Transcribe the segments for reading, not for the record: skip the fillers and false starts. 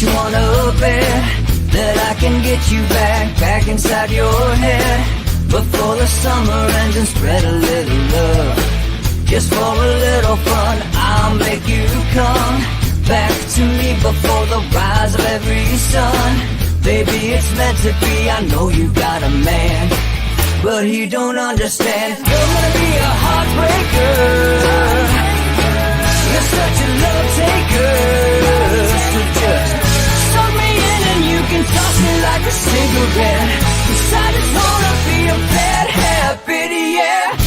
you wanna bet that I can get you back inside your head before the summer ends, and spread a little love. Just for a little fun, I'll make you come back to me before the rise of every sun. Baby, it's meant to be, I know you got a man, but he don't understand. You're gonna be a heartbreaker, you're such a love taker. So just suck me in and you can toss me like a cigarette, 'cause I just wanna be a bad habit, yeah.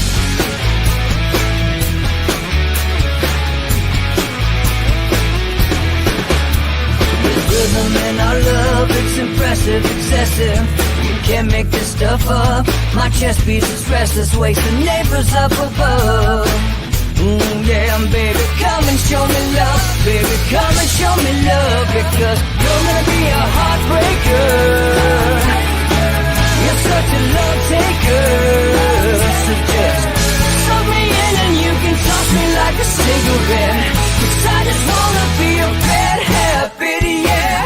Rhythm in our love, it's impressive, excessive. You can't make this stuff up. My chest beats, it's restless, wakes the neighbors up above. Yeah, baby, come and show me love. Baby, come and show me love, because you're gonna be a heartbreaker. You're such a love taker. So just suck me in and you can toss me like a cigarette, 'cause I just wanna be a bad habit, yeah.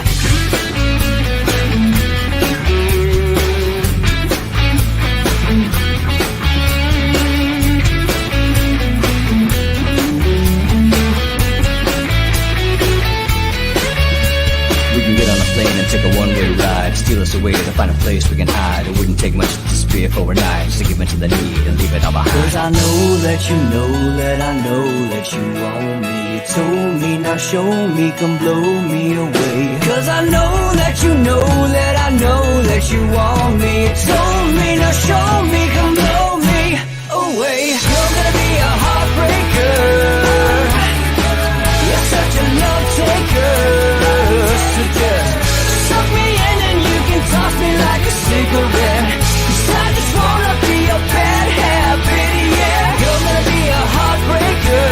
We can get on a plane and take a one-way ride, steal us away to find a place we can hide. It wouldn't take much to disappear for a night, just to give into the need and leave it all behind. 'Cause I know that you know that I know that you want me. You told me, now show me, come blow me away. 'Cause I know that you know that I know that you want me. You told me, now show me, come blow me away. You're gonna be a heartbreaker, you're such a love taker. So just suck me in and you can toss me like a cigarette, 'cause I just wanna be a bad habit, yeah. You're gonna be a heartbreaker,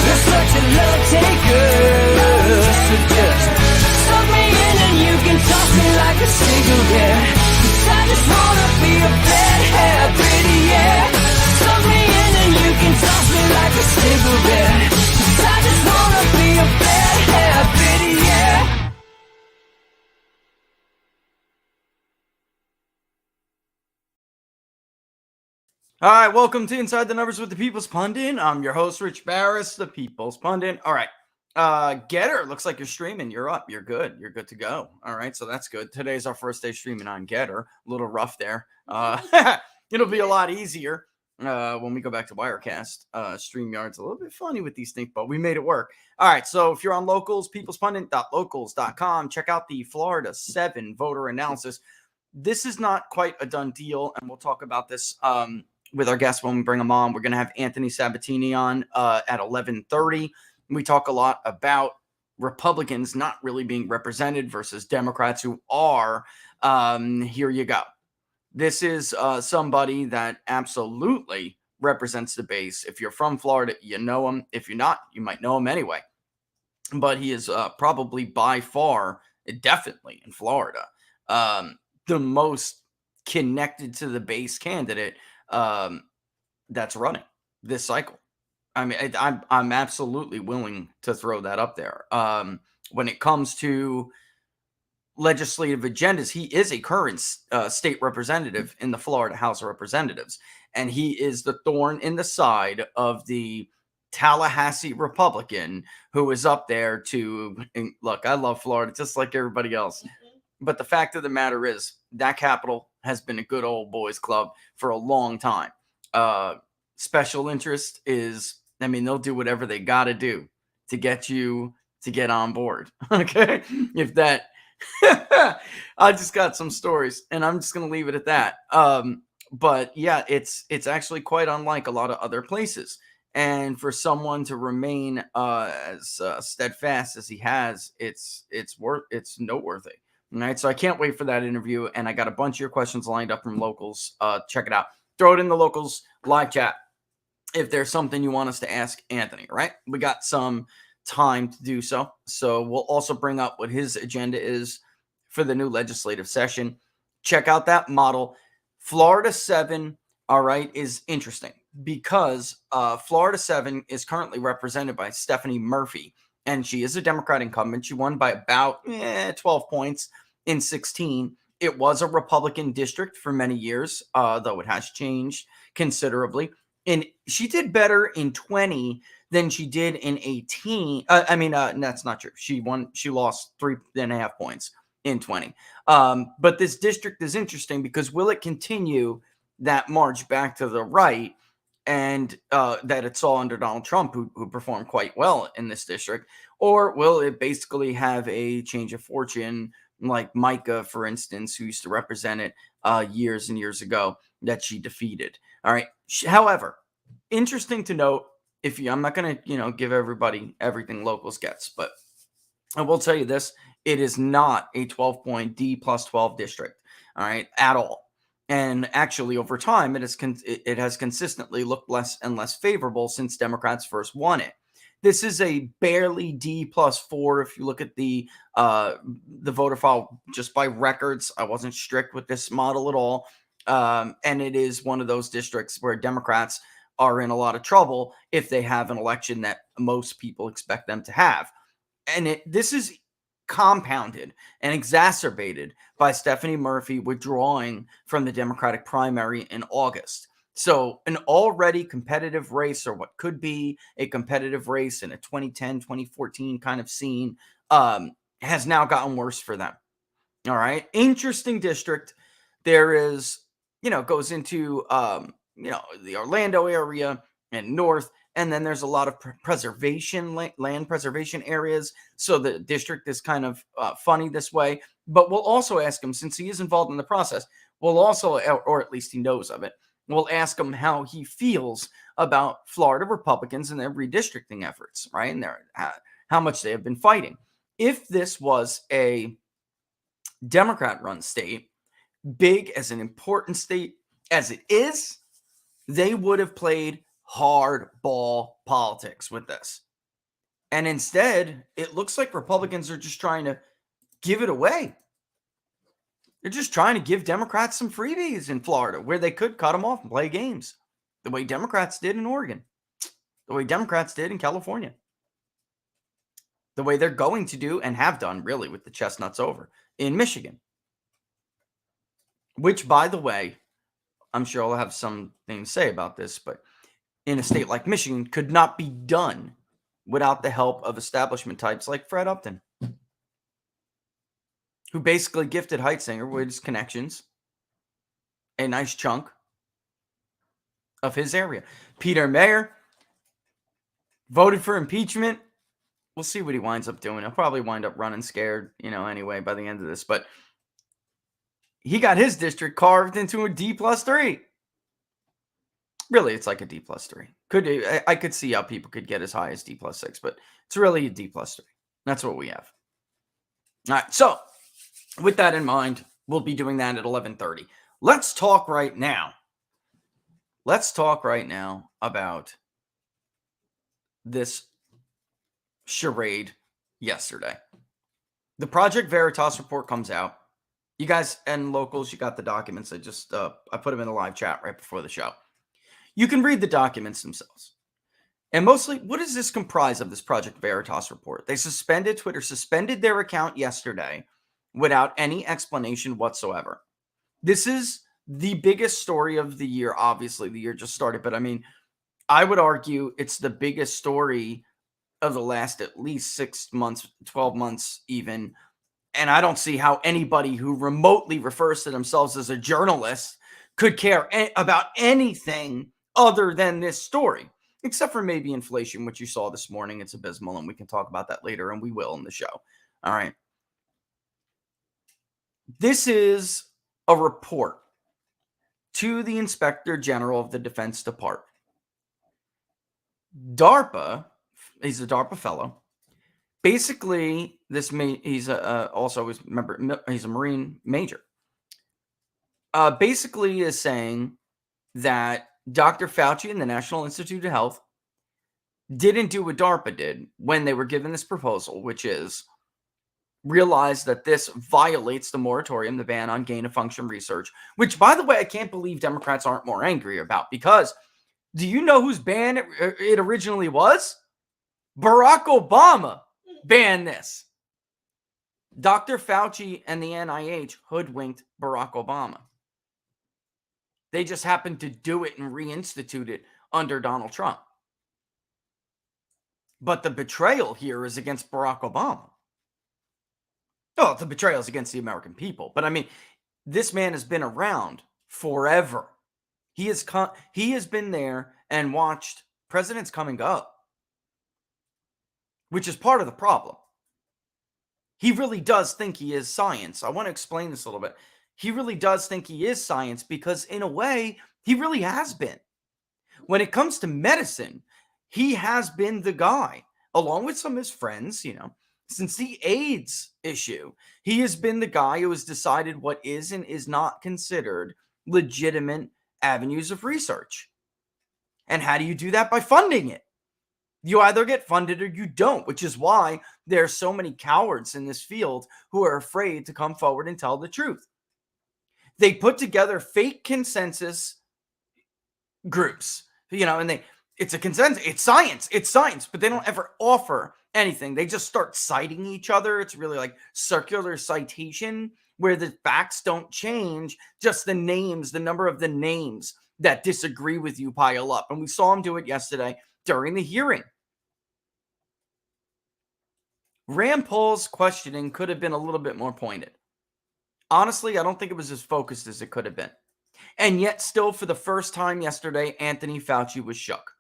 you're such a love taker. So just suck me in and you can toss me like a cigarette, 'cause I just wanna be a bad habit, yeah. Suck me in and you can toss me like a cigarette, 'cause I just wanna be a bad habit, yeah. All right, welcome to Inside the Numbers with the People's Pundit. I'm your host, Rich Barris, the People's Pundit. All right, Getter, looks like you're streaming. You're up. You're good. You're good to go. All right, so that's good. Today's our first day streaming on Getter. A little rough there. It'll be a lot easier when we go back to Wirecast. StreamYard's a little bit funny with these things, but we made it work. All right, so if you're on Locals, peoplespundit.locals.com, check out the Florida 7 voter analysis. This is not quite a done deal, and we'll talk about this with our guests when we bring them on. We're going to have Anthony Sabatini on at 11:30. We talk a lot about Republicans not really being represented versus Democrats who are. Here you go. This is somebody that absolutely represents the base. If you're from Florida, you know him. If you're not, you might know him anyway. But he is probably by far, definitely in Florida, the most connected to the base candidate that's running this cycle. I mean, I'm absolutely willing to throw that up there. When it comes to legislative agendas, he is a current state representative in the Florida House of Representatives, and he is the thorn in the side of the Tallahassee Republican who is up there to look. I love Florida just like everybody else. But the fact of the matter is that capital has been a good old boys club for a long time. Special interest is, I mean, they'll do whatever they got to do to get you to get on board. Okay. If that, I just got some stories and I'm just going to leave it at that. But yeah, it's actually quite unlike a lot of other places. And for someone to remain as steadfast as he has, it's noteworthy. All right, so I can't wait for that interview, and I got a bunch of your questions lined up from Locals. Check it out. Throw it in the Locals live chat if there's something you want us to ask Anthony, right? We got some time to do so. So we'll also bring up what his agenda is for the new legislative session. Check out that model. Florida 7, all right, is interesting because Florida 7 is currently represented by Stephanie Murphy. and she is a Democrat incumbent. She won by about 12 points in 16. It was a Republican district for many years, though it has changed considerably. And she did better in 20 than she did in 18. That's not true. She lost 3.5 points in 20. But this district is interesting because will it continue that march back to the right and that it saw under Donald Trump, who performed quite well in this district? Or will it basically have a change of fortune like Micah, for instance, who used to represent it years and years ago, that she defeated? All right. However, interesting to note, I'm not going to, give everybody everything locals gets, but I will tell you this, it is not a 12-point D plus 12 district, all right, at all. And actually, over time, it has consistently looked less and less favorable since Democrats first won it. This is a barely D plus 4. If you look at the voter file just by records, I wasn't strict with this model at all. And it is one of those districts where Democrats are in a lot of trouble if they have an election that most people expect them to have. And this is compounded and exacerbated by Stephanie Murphy withdrawing from the Democratic primary in August. So an already competitive race, or what could be a competitive race in a 2010, 2014 kind of scene, has now gotten worse for them. All right. Interesting district. There is, goes into, the Orlando area and north. And then there's a lot of land preservation areas. So the district is kind of funny this way. But we'll also ask him, since he is involved in the process, we'll also, or at least he knows of it, we'll ask him how he feels about Florida Republicans and their redistricting efforts, right? And how much they have been fighting. If this was a Democrat-run state, big as an important state as it is, they would have played hardball politics with this. And instead, it looks like Republicans are just trying to give it away. They're just trying to give Democrats some freebies in Florida where they could cut them off and play games the way Democrats did in Oregon, the way Democrats did in California, the way they're going to do and have done really with the chestnuts over in Michigan, which, by the way, I'm sure I'll have something to say about this, but in a state like Michigan could not be done without the help of establishment types like Fred Upton, who basically gifted Heitzinger with his connections a nice chunk of his area. Peter Mayer voted for impeachment. We'll see what he winds up doing. He'll probably wind up running scared, anyway, by the end of this. But he got his district carved into a D plus 3. Really, it's like a D plus 3. I could see how people could get as high as D plus 6, but it's really a D plus 3. That's what we have. All right, so with that in mind, we'll be doing that at 11:30. Let's talk right now. Let's talk right now about this charade yesterday. The Project Veritas report comes out. You guys and locals, you got the documents. I put them in the live chat right before the show. You can read the documents themselves. And mostly, what does this comprise of, this Project Veritas report? Twitter suspended their account yesterday without any explanation whatsoever. This is the biggest story of the year. Obviously, the year just started, but I would argue it's the biggest story of the last at least 6 months, 12 months even. And I don't see how anybody who remotely refers to themselves as a journalist could care about anything other than this story, except for maybe inflation, which you saw this morning. It's abysmal, and we can talk about that later, and we will in the show. All right. This is a report to the Inspector General of the Defense Department. DARPA, he's a DARPA fellow. Basically, he's he's a Marine major. Basically is saying that Dr. Fauci and the National Institute of Health didn't do what DARPA did when they were given this proposal, which is realize that this violates the moratorium, the ban on gain-of-function research, which, by the way, I can't believe Democrats aren't more angry about, because do you know whose ban it originally was? Barack Obama. ban this. Dr. Fauci and the NIH hoodwinked Barack Obama. They just happened to do it and reinstitute it under Donald Trump. But the betrayal here is against Barack Obama. Oh, the betrayal is against the American people. But I mean, this man has been around forever. He has been there and watched presidents come and go, which is part of the problem. He really does think he is science. I want to explain this a little bit. He really does think he is science because, in a way, he really has been. When it comes to medicine, he has been the guy, along with some of his friends, since the AIDS issue. He has been the guy who has decided what is and is not considered legitimate avenues of research. And how do you do that? By funding it. You either get funded or you don't, which is why there are so many cowards in this field who are afraid to come forward and tell the truth. They put together fake consensus groups, and it's a consensus. It's science, but they don't ever offer anything. They just start citing each other. It's really like circular citation where the facts don't change, just the names, the number of the names that disagree with you pile up. And we saw him do it yesterday during the hearing. Rand Paul's questioning could have been a little bit more pointed. Honestly, I don't think it was as focused as it could have been. And yet still, for the first time yesterday, Anthony Fauci was shook.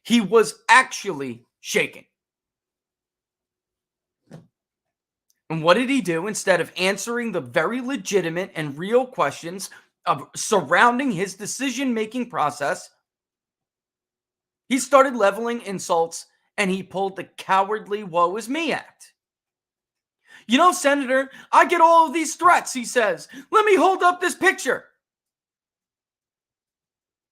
He was actually shaking. And what did he do? Instead of answering the very legitimate and real questions surrounding his decision-making process, he started leveling insults and he pulled the cowardly woe is me act. Senator, I get all of these threats, he says. Let me hold up this picture.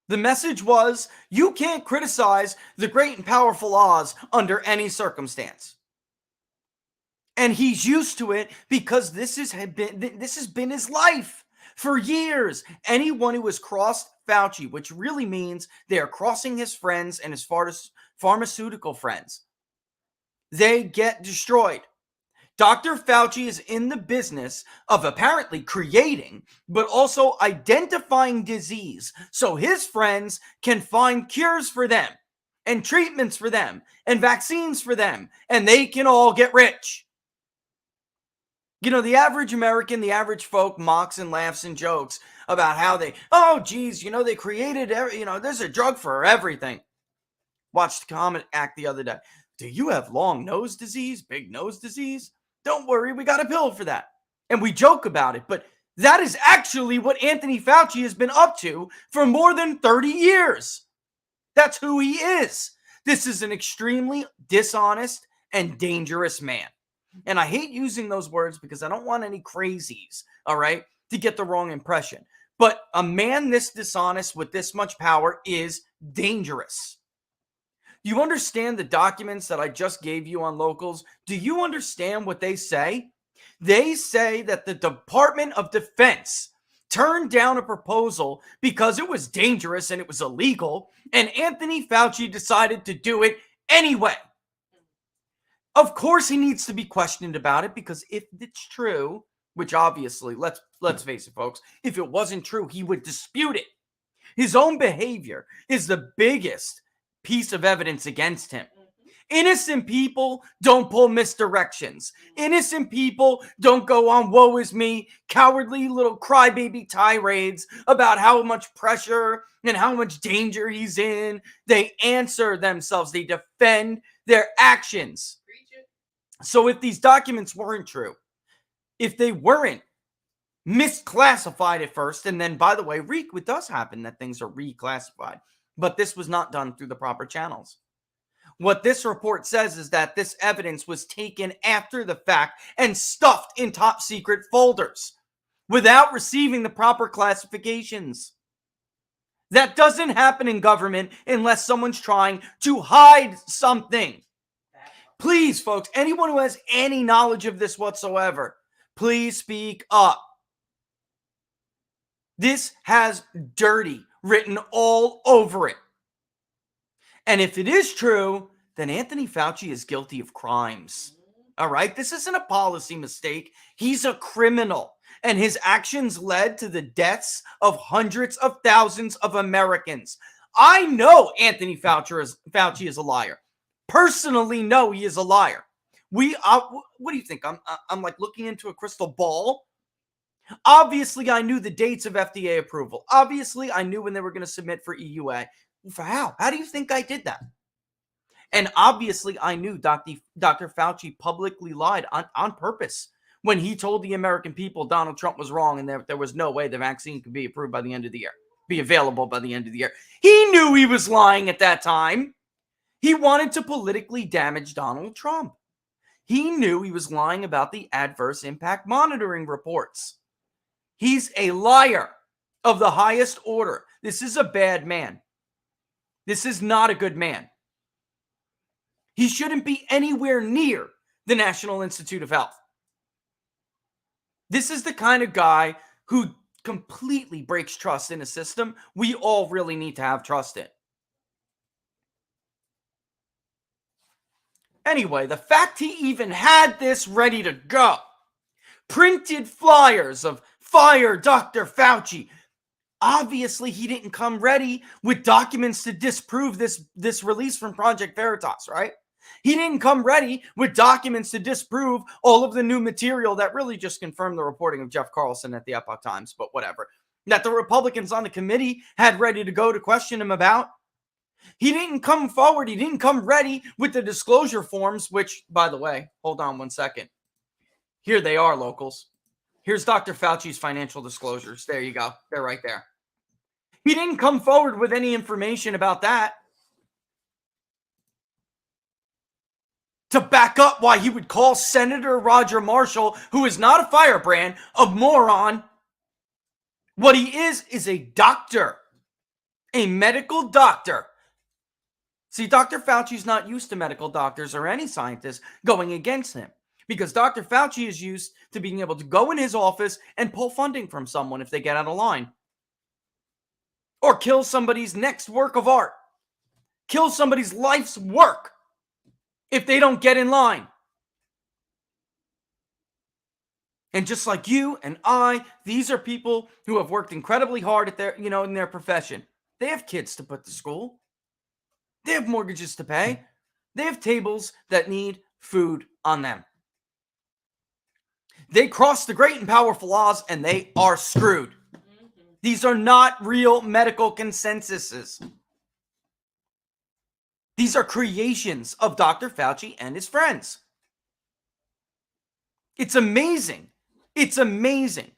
The message was, you can't criticize the great and powerful Oz under any circumstance. And he's used to it because this has been his life for years. Anyone who has crossed Fauci, which really means they are crossing his friends and his pharmaceutical friends, they get destroyed. Dr. Fauci is in the business of apparently creating, but also identifying disease so his friends can find cures for them and treatments for them and vaccines for them, and they can all get rich. The average American, the average folk mocks and laughs and jokes about how they created, there's a drug for everything. Watched the comment act the other day. Do you have long nose disease, big nose disease? Don't worry, we got a pill for that. And we joke about it, but that is actually what Anthony Fauci has been up to for more than 30 years. That's who he is. This is an extremely dishonest and dangerous man. And I hate using those words because I don't want any crazies, all right, to get the wrong impression. But a man this dishonest with this much power is dangerous. Do you understand the documents that I just gave you on locals? Do you understand what they say? They say that the Department of Defense turned down a proposal because it was dangerous and it was illegal, and Anthony Fauci decided to do it anyway. Of course he needs to be questioned about it, because if it's true, which obviously, let's face it, folks, if it wasn't true, he would dispute it. His own behavior is the biggest piece of evidence against him. Innocent people don't pull misdirections. Innocent people don't go on woe is me, cowardly little crybaby tirades about how much pressure and how much danger he's in. They answer themselves. They defend their actions. So if these documents weren't true, if they weren't misclassified at first, and then, by the way, it does happen that things are reclassified, but this was not done through the proper channels. What this report says is that this evidence was taken after the fact and stuffed in top secret folders without receiving the proper classifications. That doesn't happen in government unless someone's trying to hide something. Please, folks, anyone who has any knowledge of this whatsoever, please speak up. This has dirty written all over it. And if it is true, then Anthony Fauci is guilty of crimes. All right? This isn't a policy mistake. He's a criminal. And his actions led to the deaths of hundreds of thousands of Americans. I know Anthony Fauci is a liar. Personally, know he is a liar. What do you think? I'm like looking into a crystal ball. Obviously, I knew the dates of FDA approval. Obviously, I knew when they were going to submit for EUA. For how? How do you think I did that? And obviously, I knew Dr. Fauci publicly lied on purpose when he told the American people Donald Trump was wrong and there was no way the vaccine could be approved by the end of the year, be available by the end of the year. He knew he was lying at that time. He wanted to politically damage Donald Trump. He knew he was lying about the adverse impact monitoring reports. He's a liar of the highest order. This is a bad man. This is not a good man. He shouldn't be anywhere near the National Institute of Health. This is the kind of guy who completely breaks trust in a system we all really need to have trust in. Anyway, the fact he even had this ready to go, printed flyers of fire Dr. Fauci. Obviously, he didn't come ready with documents to disprove this release from Project Veritas, right? He didn't come ready with documents to disprove all of the new material that really just confirmed the reporting of Jeff Carlson at the Epoch Times, but whatever, that the Republicans on the committee had ready to go to question him about. He didn't come forward. He didn't come ready with the disclosure forms, which, by the way, hold on one second. Here they are, locals. Here's Dr. Fauci's financial disclosures. There you go. They're right there. He didn't come forward with any information about that to back up why he would call Senator Roger Marshall, who is not a firebrand, a moron. What he is a doctor, a medical doctor. See, Dr. Fauci's not used to medical doctors or any scientists going against him, because Dr. Fauci is used to being able to go in his office and pull funding from someone if they get out of line, or kill somebody's next work of art, kill somebody's life's work if they don't get in line. And just like you and I, these are people who have worked incredibly hard at their, in their profession. They have kids to put to school. They have mortgages to pay. They have tables that need food on them. They cross the great and powerful laws and they are screwed. These are not real medical consensuses. These are creations of Dr. Fauci and his friends. It's amazing. It's amazing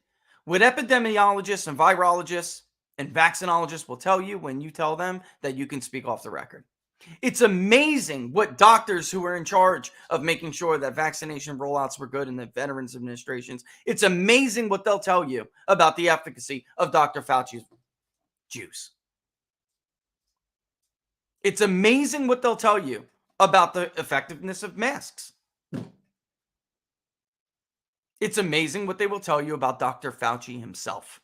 what epidemiologists and virologists and vaccinologists will tell you when you tell them that you can speak off the record. It's amazing what doctors who are in charge of making sure that vaccination rollouts were good in the Veterans Administrations, it's amazing what they'll tell you about the efficacy of Dr. Fauci's juice. It's amazing what they'll tell you about the effectiveness of masks. It's amazing what they will tell you about Dr. Fauci himself,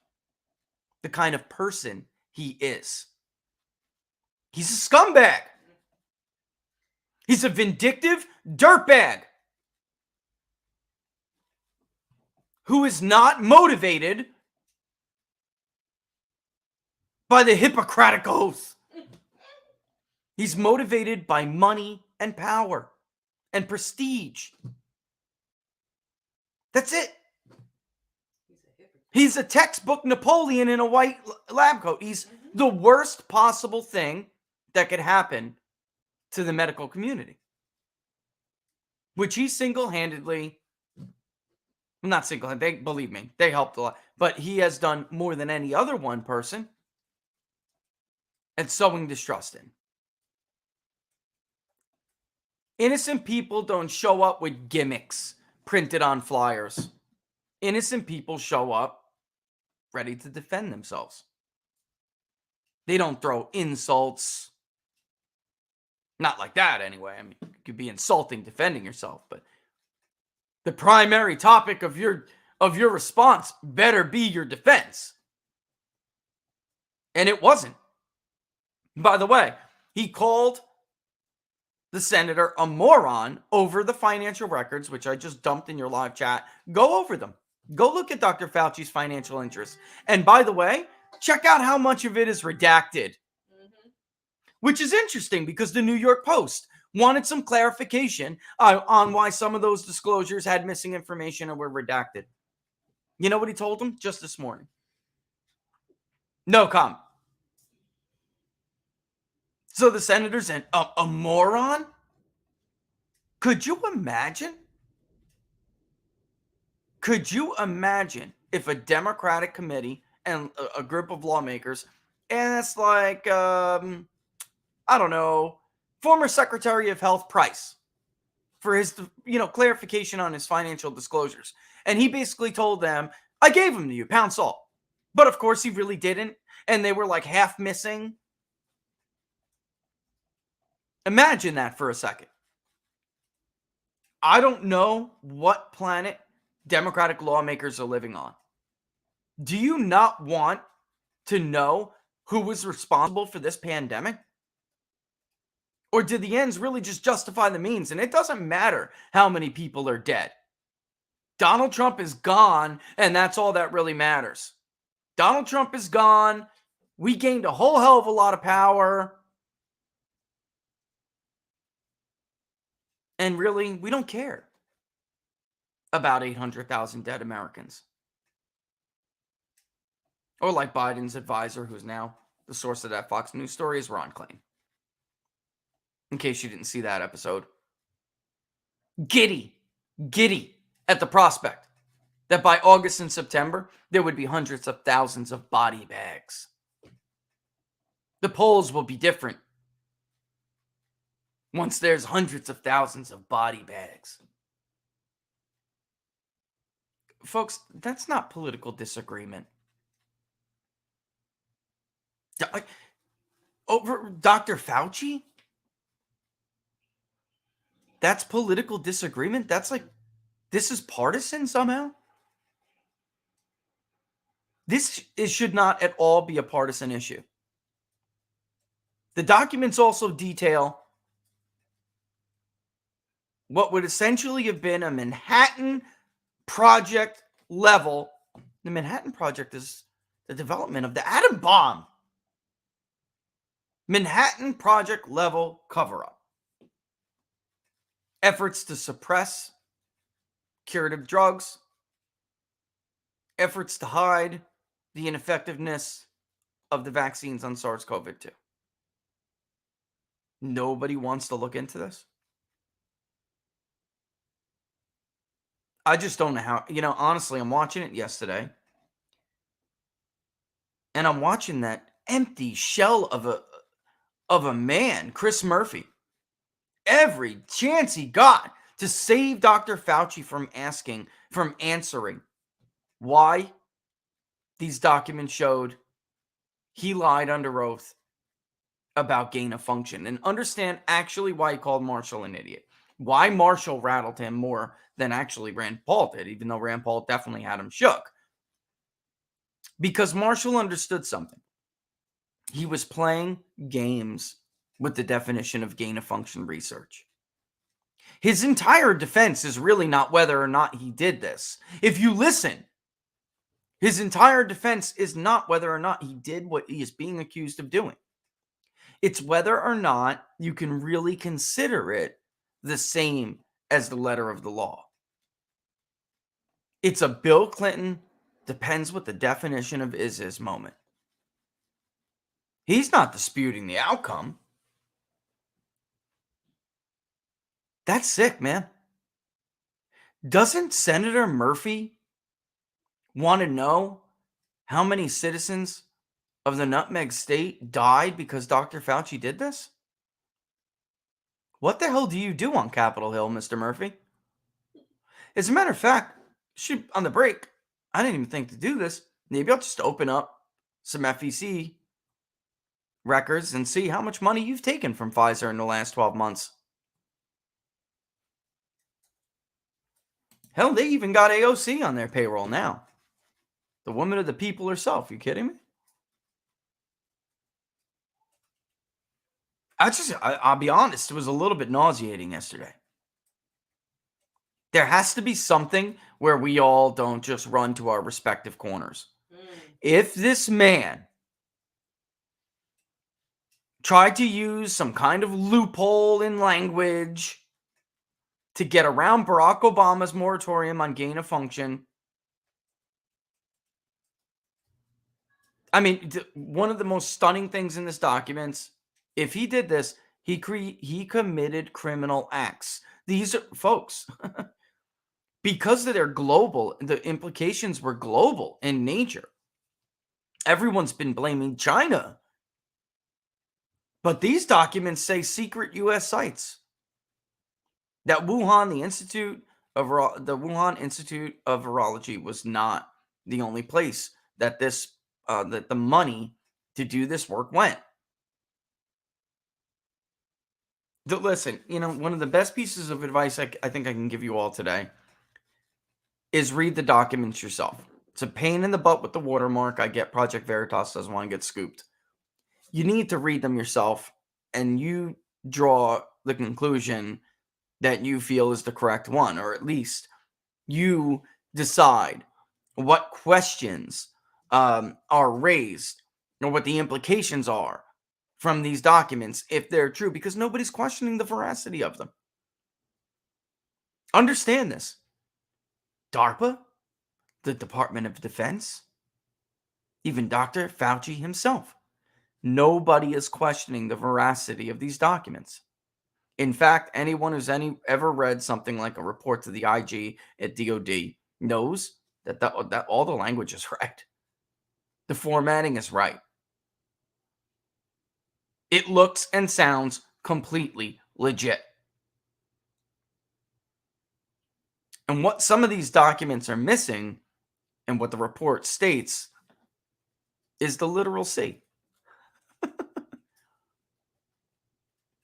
the kind of person he is. He's a scumbag. He's a vindictive dirtbag who is not motivated by the Hippocratic Oath. He's motivated by money and power and prestige. That's it. He's a textbook Napoleon in a white lab coat. He's the worst possible thing that could happen to the medical community, which he single-handedly, not single-handedly, believe me, they helped a lot, but he has done more than any other one person at sowing distrust in. Innocent people don't show up with gimmicks printed on flyers. Innocent people show up ready to defend themselves. They don't throw insults. Not like that, anyway. I mean, it could be insulting defending yourself, but the primary topic of your response better be your defense. And it wasn't. By the way, he called the senator a moron over the financial records, which I just dumped in your live chat. Go over them. Go look at Dr. Fauci's financial interests. And by the way, check out how much of it is redacted, which is interesting because the New York Post wanted some clarification on why some of those disclosures had missing information and were redacted. You know what he told them just this morning? No comment. So the senator's a moron? Could you imagine? Could you imagine if a Democratic committee and a group of lawmakers, and it's like, I don't know, former Secretary of Health Price, for his, clarification on his financial disclosures. And he basically told them, I gave them to you, pound salt. But of course he really didn't. And they were like half missing. Imagine that for a second. I don't know what planet Democratic lawmakers are living on. Do you not want to know who was responsible for this pandemic? Or did the ends really just justify the means? And it doesn't matter how many people are dead. Donald Trump is gone, and that's all that really matters. Donald Trump is gone. We gained a whole hell of a lot of power. And really, we don't care about 800,000 dead Americans. Or like Biden's advisor, who's now the source of that Fox News story, is Ron Klain. In case you didn't see that episode. Giddy at the prospect that by August and September, there would be hundreds of thousands of body bags. The polls will be different once there's hundreds of thousands of body bags. Folks, that's not political disagreement. Over Dr. Fauci? That's political disagreement? That's like, this is partisan somehow? This should not at all be a partisan issue. The documents also detail what would essentially have been a Manhattan Project level. The Manhattan Project is the development of the atom bomb. Manhattan Project level cover-up. Efforts to suppress curative drugs. Efforts to hide the ineffectiveness of the vaccines on SARS-CoV-2. Nobody wants to look into this. I just don't know how, honestly, I'm watching it yesterday. And I'm watching that empty shell of a man, Chris Murphy. Every chance he got to save Dr. Fauci from answering why these documents showed he lied under oath about gain of function, and understand actually why he called Marshall an idiot. Why Marshall rattled him more than actually Rand Paul did, even though Rand Paul definitely had him shook. Because Marshall understood something. He was playing games with the definition of gain of function research. His entire defense is really not whether or not he did this. If you listen, his entire defense is not whether or not he did what he is being accused of doing. It's whether or not you can really consider it the same as the letter of the law. It's a Bill Clinton depends what the definition of is moment. He's not disputing the outcome. That's sick, man. Doesn't Senator Murphy want to know how many citizens of the Nutmeg State died because Dr. Fauci did this? What the hell do you do on Capitol Hill, Mr. Murphy? As a matter of fact, on the break, I didn't even think to do this. Maybe I'll just open up some FEC records and see how much money you've taken from Pfizer in the last 12 months. Hell, they even got AOC on their payroll now. The woman of the people herself. You kidding me? I'll be honest, it was a little bit nauseating yesterday. There has to be something where we all don't just run to our respective corners. If this man tried to use some kind of loophole in language to get around Barack Obama's moratorium on gain of function, I mean, one of the most stunning things in this document, if he did this, he committed criminal acts. These are, folks, because they're global, the implications were global in nature. Everyone's been blaming China. But these documents say secret U.S. sites. That Wuhan, the Wuhan Institute of Virology was not the only place that that the money to do this work went. Listen, one of the best pieces of advice I think I can give you all today is read the documents yourself. It's a pain in the butt with the watermark. I get Project Veritas doesn't want to get scooped. You need to read them yourself, and you draw the conclusion that you feel is the correct one, or at least you decide what questions are raised or what the implications are from these documents if they're true, because nobody's questioning the veracity of them. Understand this. DARPA, the Department of Defense, even Dr. Fauci himself. Nobody is questioning the veracity of these documents. In fact, anyone who's ever read something like a report to the IG at DOD knows that all the language is right. The formatting is right. It looks and sounds completely legit. And what some of these documents are missing, and what the report states, is the literal C.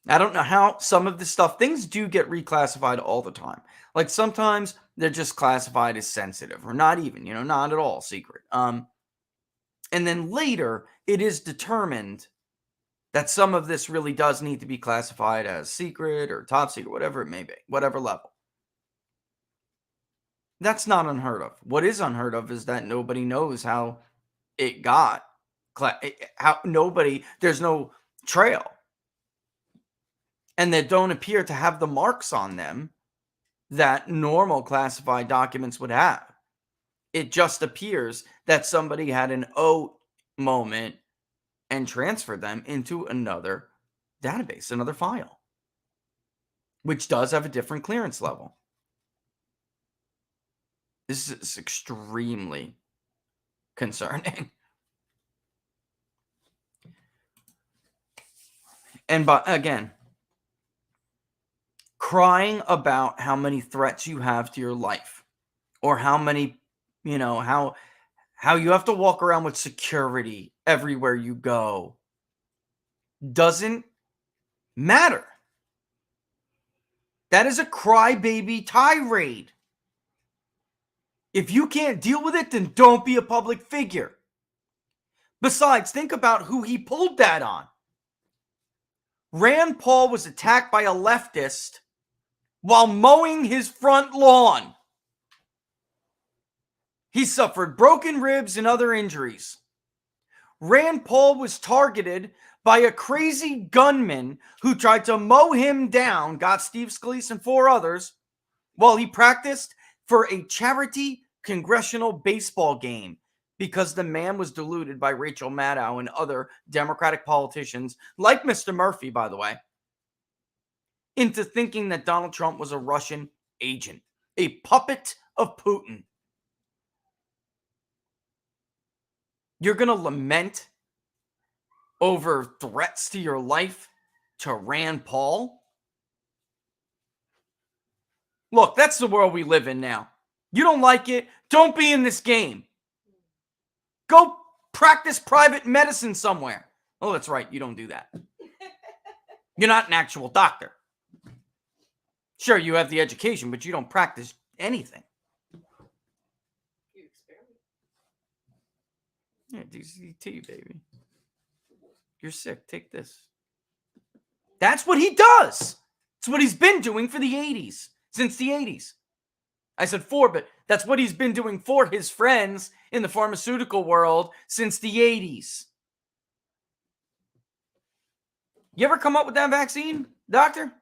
I don't know how some of this stuff, things do get reclassified all the time. Like sometimes they're just classified as sensitive or not even, not at all secret. And then later it is determined that some of this really does need to be classified as secret or top secret, whatever it may be, whatever level. That's not unheard of. What is unheard of is that nobody knows how it got, there's no trail. And they don't appear to have the marks on them that normal classified documents would have. It just appears that somebody had an O moment and transferred them into another database, another file, which does have a different clearance level. This is extremely concerning. And again, crying about how many threats you have to your life, or how many, how you have to walk around with security everywhere you go, doesn't matter. That is a crybaby tirade. If you can't deal with it, then don't be a public figure. Besides, think about who he pulled that on. Rand Paul was attacked by a leftist while mowing his front lawn. He suffered broken ribs and other injuries. Rand Paul was targeted by a crazy gunman who tried to mow him down, got Steve Scalise and 4 others, while he practiced for a charity congressional baseball game, because the man was deluded by Rachel Maddow and other Democratic politicians, like Mr. Murphy, by the way, into thinking that Donald Trump was a Russian agent, a puppet of Putin. You're going to lament over threats to your life to Rand Paul? Look, that's the world we live in now. You don't like it? Don't be in this game. Go practice private medicine somewhere. Oh, that's right. You don't do that. You're not an actual doctor. Sure, you have the education, but you don't practice anything. You experiment. Yeah, DCT, baby. You're sick. Take this. That's what he does. It's what he's been doing for the 80s, since the 80s. I said for, but that's what he's been doing for his friends in the pharmaceutical world since the 80s. You ever come up with that vaccine, doctor?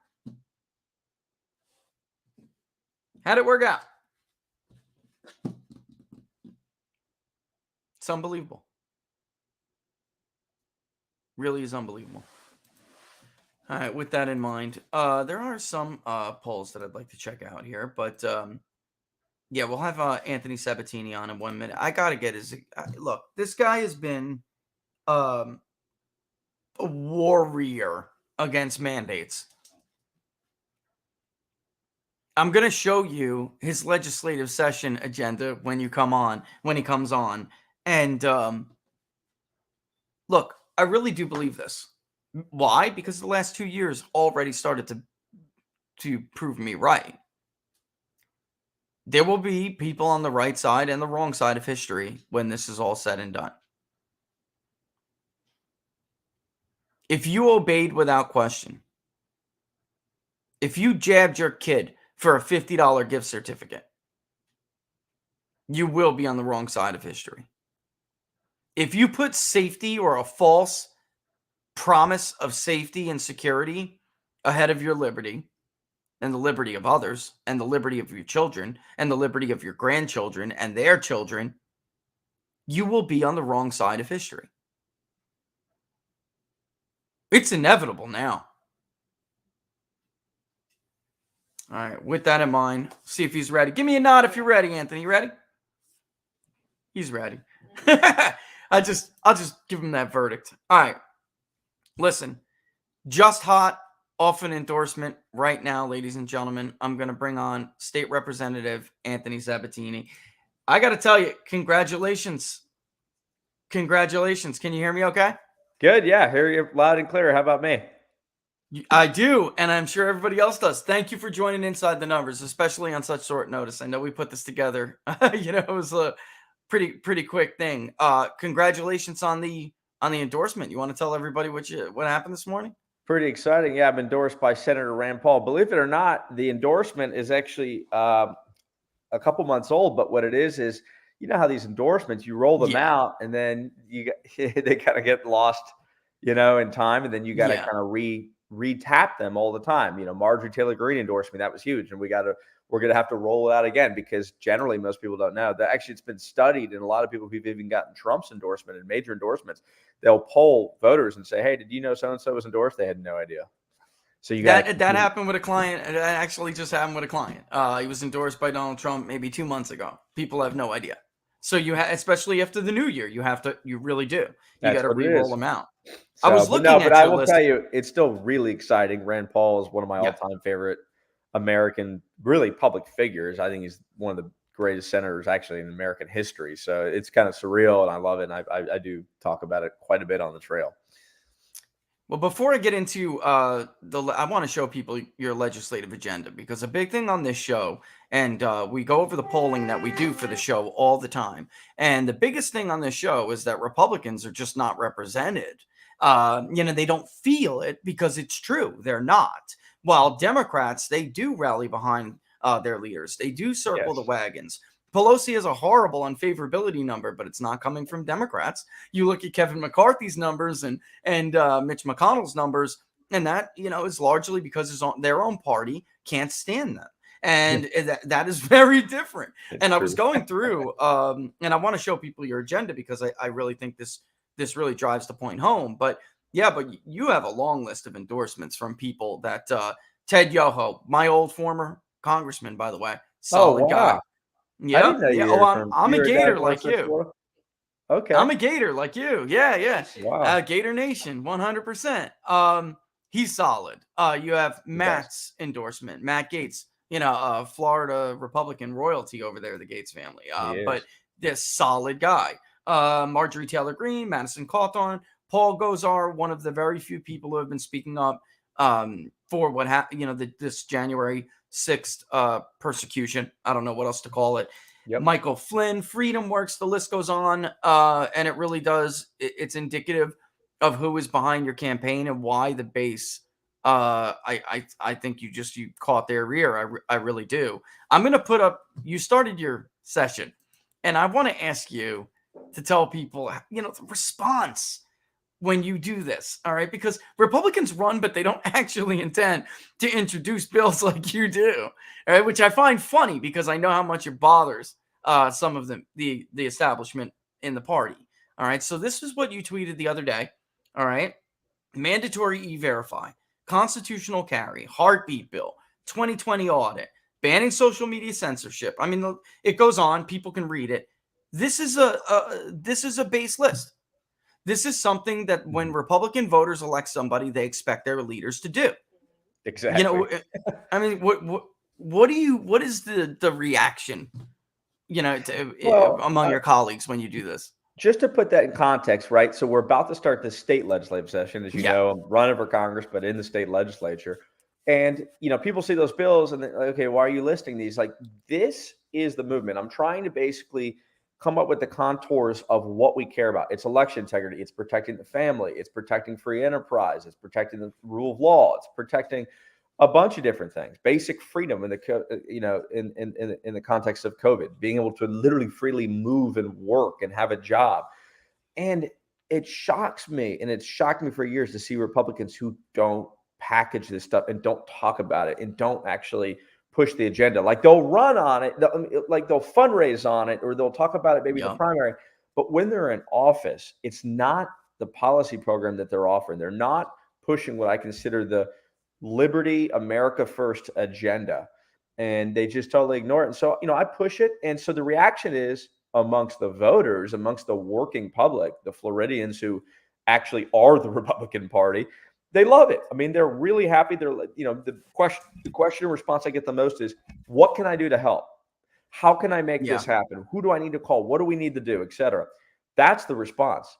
How'd it work out? It's unbelievable. Really is unbelievable. All right, with that in mind, there are some polls that I'd like to check out here, but yeah, we'll have Anthony Sabatini on in 1 minute. I gotta get his look. This guy has been a warrior against mandates. I'm gonna show you his legislative session agenda when he comes on, and look, I really do believe this. Why? Because the last 2 years already started to prove me right. There will be people on the right side and the wrong side of history when this is all said and done. If you obeyed without question, if you jabbed your kid for a $50 gift certificate, you will be on the wrong side of history. If you put safety or a false promise of safety and security ahead of your liberty and the liberty of others and the liberty of your children and the liberty of your grandchildren and their children, you will be on the wrong side of history. It's inevitable now. All right, with that in mind, see if he's ready. Give me a nod if you're ready, Anthony. You ready? He's ready. I'll just give him that verdict. All right. Listen, just hot off an endorsement right now, ladies and gentlemen. I'm going to bring on State Representative Anthony Sabatini. I got to tell you, congratulations. Congratulations. Can you hear me okay? Good. Yeah. Hear you loud and clear. How about me? I do, and I'm sure everybody else does. Thank you for joining Inside the Numbers, especially on such short notice. I know we put this together. It was a pretty quick thing. Congratulations on the endorsement. You want to tell everybody what happened this morning? Pretty exciting. Yeah, I'm endorsed by Senator Rand Paul. Believe it or not, the endorsement is actually a couple months old. But what it is you know how these endorsements, you roll them out, and then they kind of get lost, in time, and then you got to kind of re-tap them all the time. Marjorie Taylor Greene endorsed me. That was huge, and we're going to have to roll it out again, because generally most people don't know that actually it's been studied, and a lot of people who've even gotten Trump's endorsement and major endorsements, they'll poll voters and say, hey, did you know so-and-so was endorsed? They had no idea. So that happened with a client. It actually just happened with a client. He was endorsed by Donald Trump maybe 2 months ago. People have no idea. So especially after the new year, you really do. You got to re-roll them out. So, I was looking at I your will list. tell you, it's still really exciting. Rand Paul is one of my all-time favorite American, really public figures. I think he's one of the greatest senators actually in American history. So it's kind of surreal, and I love it. And I do talk about it quite a bit on the trail. Well, before I get into I want to show people your legislative agenda, because a big thing on this show, and we go over the polling that we do for the show all the time, and the biggest thing on this show is that Republicans are just not represented. They don't feel it because it's true. They're not. While Democrats, they do rally behind their leaders. They do circle the wagons. Pelosi has a horrible unfavorability number, but it's not coming from Democrats. You look at Kevin McCarthy's numbers and Mitch McConnell's numbers, and that is largely because their own party can't stand them, and that is very different. I was going through, and I want to show people your agenda, because I really think this really drives the point home. But you have a long list of endorsements from people that Ted Yoho, my old former congressman, by the way, solid guy. Yeah. I'm a Gator like you. Okay. I'm a Gator like you. Yeah. Wow. Gator Nation, 100%. He's solid. You have Matt's endorsement, Matt Gaetz, Florida Republican royalty over there, the Gates family. But this solid guy. Marjorie Taylor Greene, Madison Cawthorn, Paul Gosar, one of the very few people who have been speaking up for what happened, this January 6th persecution. I don't know what else to call it. Michael Flynn, Freedom Works, the list goes on. And it really does. It's indicative of who is behind your campaign and why the base I think you caught their ear. I really do. I'm going to put up, you started your session, and I want to ask you to tell people, the response when you do this. All right. Because Republicans run, but they don't actually intend to introduce bills like you do. All right. Which I find funny because I know how much it bothers some of them, the establishment in the party. All right. So this is what you tweeted the other day. All right. Mandatory e-verify, constitutional carry, heartbeat bill, 2020 audit, banning social media censorship. I mean, it goes on. People can read it. This is a base list. This is something that when Republican voters elect somebody, they expect their leaders to do. Exactly. I mean, what is the reaction, among your colleagues when you do this? Just to put that in context, right? So we're about to start the state legislative session. As you know, I'm running for Congress, but in the state legislature. And, people see those bills and they're like, okay, why are you listing these? Like, this is the movement. I'm trying to basically come up with the contours of what we care about. It's election integrity. It's protecting the family. It's protecting free enterprise. It's protecting the rule of law. It's protecting a bunch of different things. Basic freedom in the in the context of COVID, being able to literally freely move and work and have a job. And it shocks me, and it's shocked me for years to see Republicans who don't package this stuff and don't talk about it and don't actually push the agenda. Like, they'll run on it, they'll fundraise on it, or they'll talk about it maybe in the primary. But when they're in office, it's not the policy program that they're offering. They're not pushing what I consider the liberty, America first agenda. And they just totally ignore it. And so, I push it. And so the reaction is amongst the voters, amongst the working public, the Floridians who actually are the Republican Party, they love it. I mean, they're really happy. They're, the question and response I get the most is, what can I do to help? How can I make this happen? Who do I need to call? What do we need to do, et cetera? That's the response.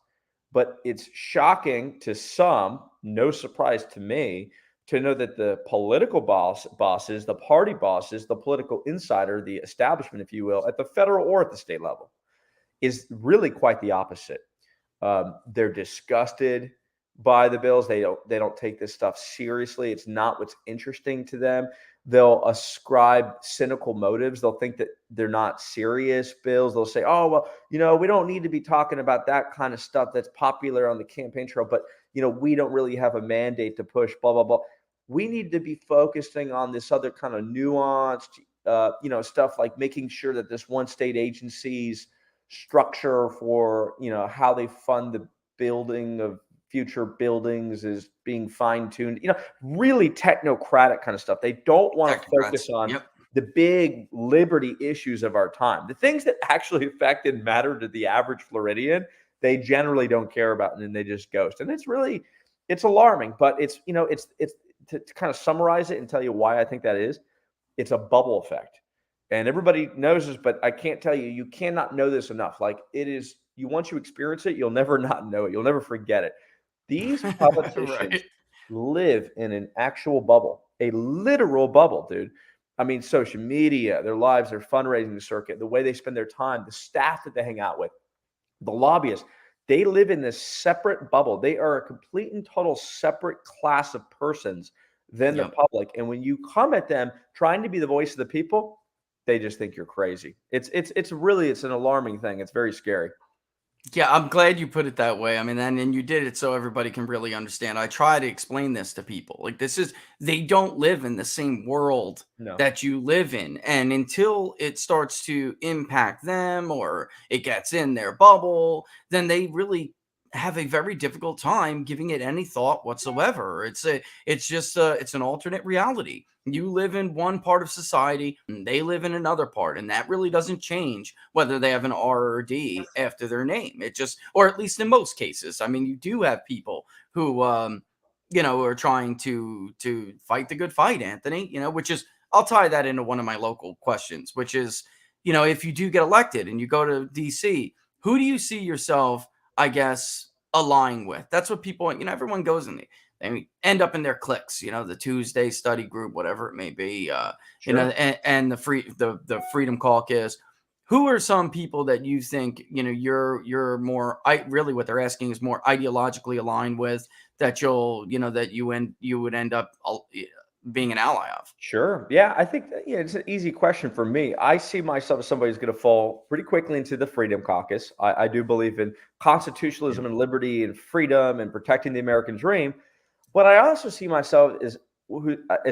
But it's shocking to some, no surprise to me, to know that the political bosses, the party bosses, the political insider, the establishment, if you will, at the federal or at the state level, is really quite the opposite. They're disgusted by the bills. They don't take this stuff seriously. It's not what's interesting to them. They'll ascribe cynical motives. They'll think that they're not serious bills. They'll say, oh, well, we don't need to be talking about that kind of stuff that's popular on the campaign trail, but, we don't really have a mandate to push, blah, blah, blah. We need to be focusing on this other kind of nuanced, stuff like making sure that this one state agency's structure for, how they fund the building of future buildings is being fine-tuned, really technocratic kind of stuff. They don't want to focus on the big liberty issues of our time. The things that actually affect and matter to the average Floridian, they generally don't care about, and then they just ghost. And it's alarming, but it's to kind of summarize it and tell you why I think that is, it's a bubble effect. And everybody knows this, but I can't tell you, you cannot know this enough. Like, it is, once you experience it, you'll never not know it. You'll never forget it. These politicians live in an actual bubble, a literal bubble, dude. I mean, social media, their lives, their fundraising circuit, the way they spend their time, the staff that they hang out with, the lobbyists, they live in this separate bubble. They are a complete and total separate class of persons than the public. And when you come at them trying to be the voice of the people, they just think you're crazy. It's an alarming thing. It's very scary. Yeah, I'm glad you put it that way. I mean, and you did it so everybody can really understand. I try to explain this to people. Like, they don't live in the same world that you live in. And until it starts to impact them or it gets in their bubble, then they really have a very difficult time giving it any thought whatsoever. It's an alternate reality. You live in one part of society and they live in another part, and that really doesn't change whether they have an R or a D after their name. It just, or at least in most cases. I mean, you do have people who are trying to fight the good fight, Anthony, which is, I'll tie that into one of my local questions, which is, if you do get elected and you go to DC, who do you see yourself, I guess, align with? That's what people, everyone goes in they end up in their cliques, the Tuesday study group, whatever it may be, and the Freedom Caucus. who are some people that you think, you're more, really what they're asking is more ideologically aligned with, that you would end up being an ally of? Sure. Yeah, I think it's an easy question for me. I see myself as somebody who's going to fall pretty quickly into the Freedom Caucus. I do believe in constitutionalism and liberty and freedom and protecting the American dream. But I also see myself as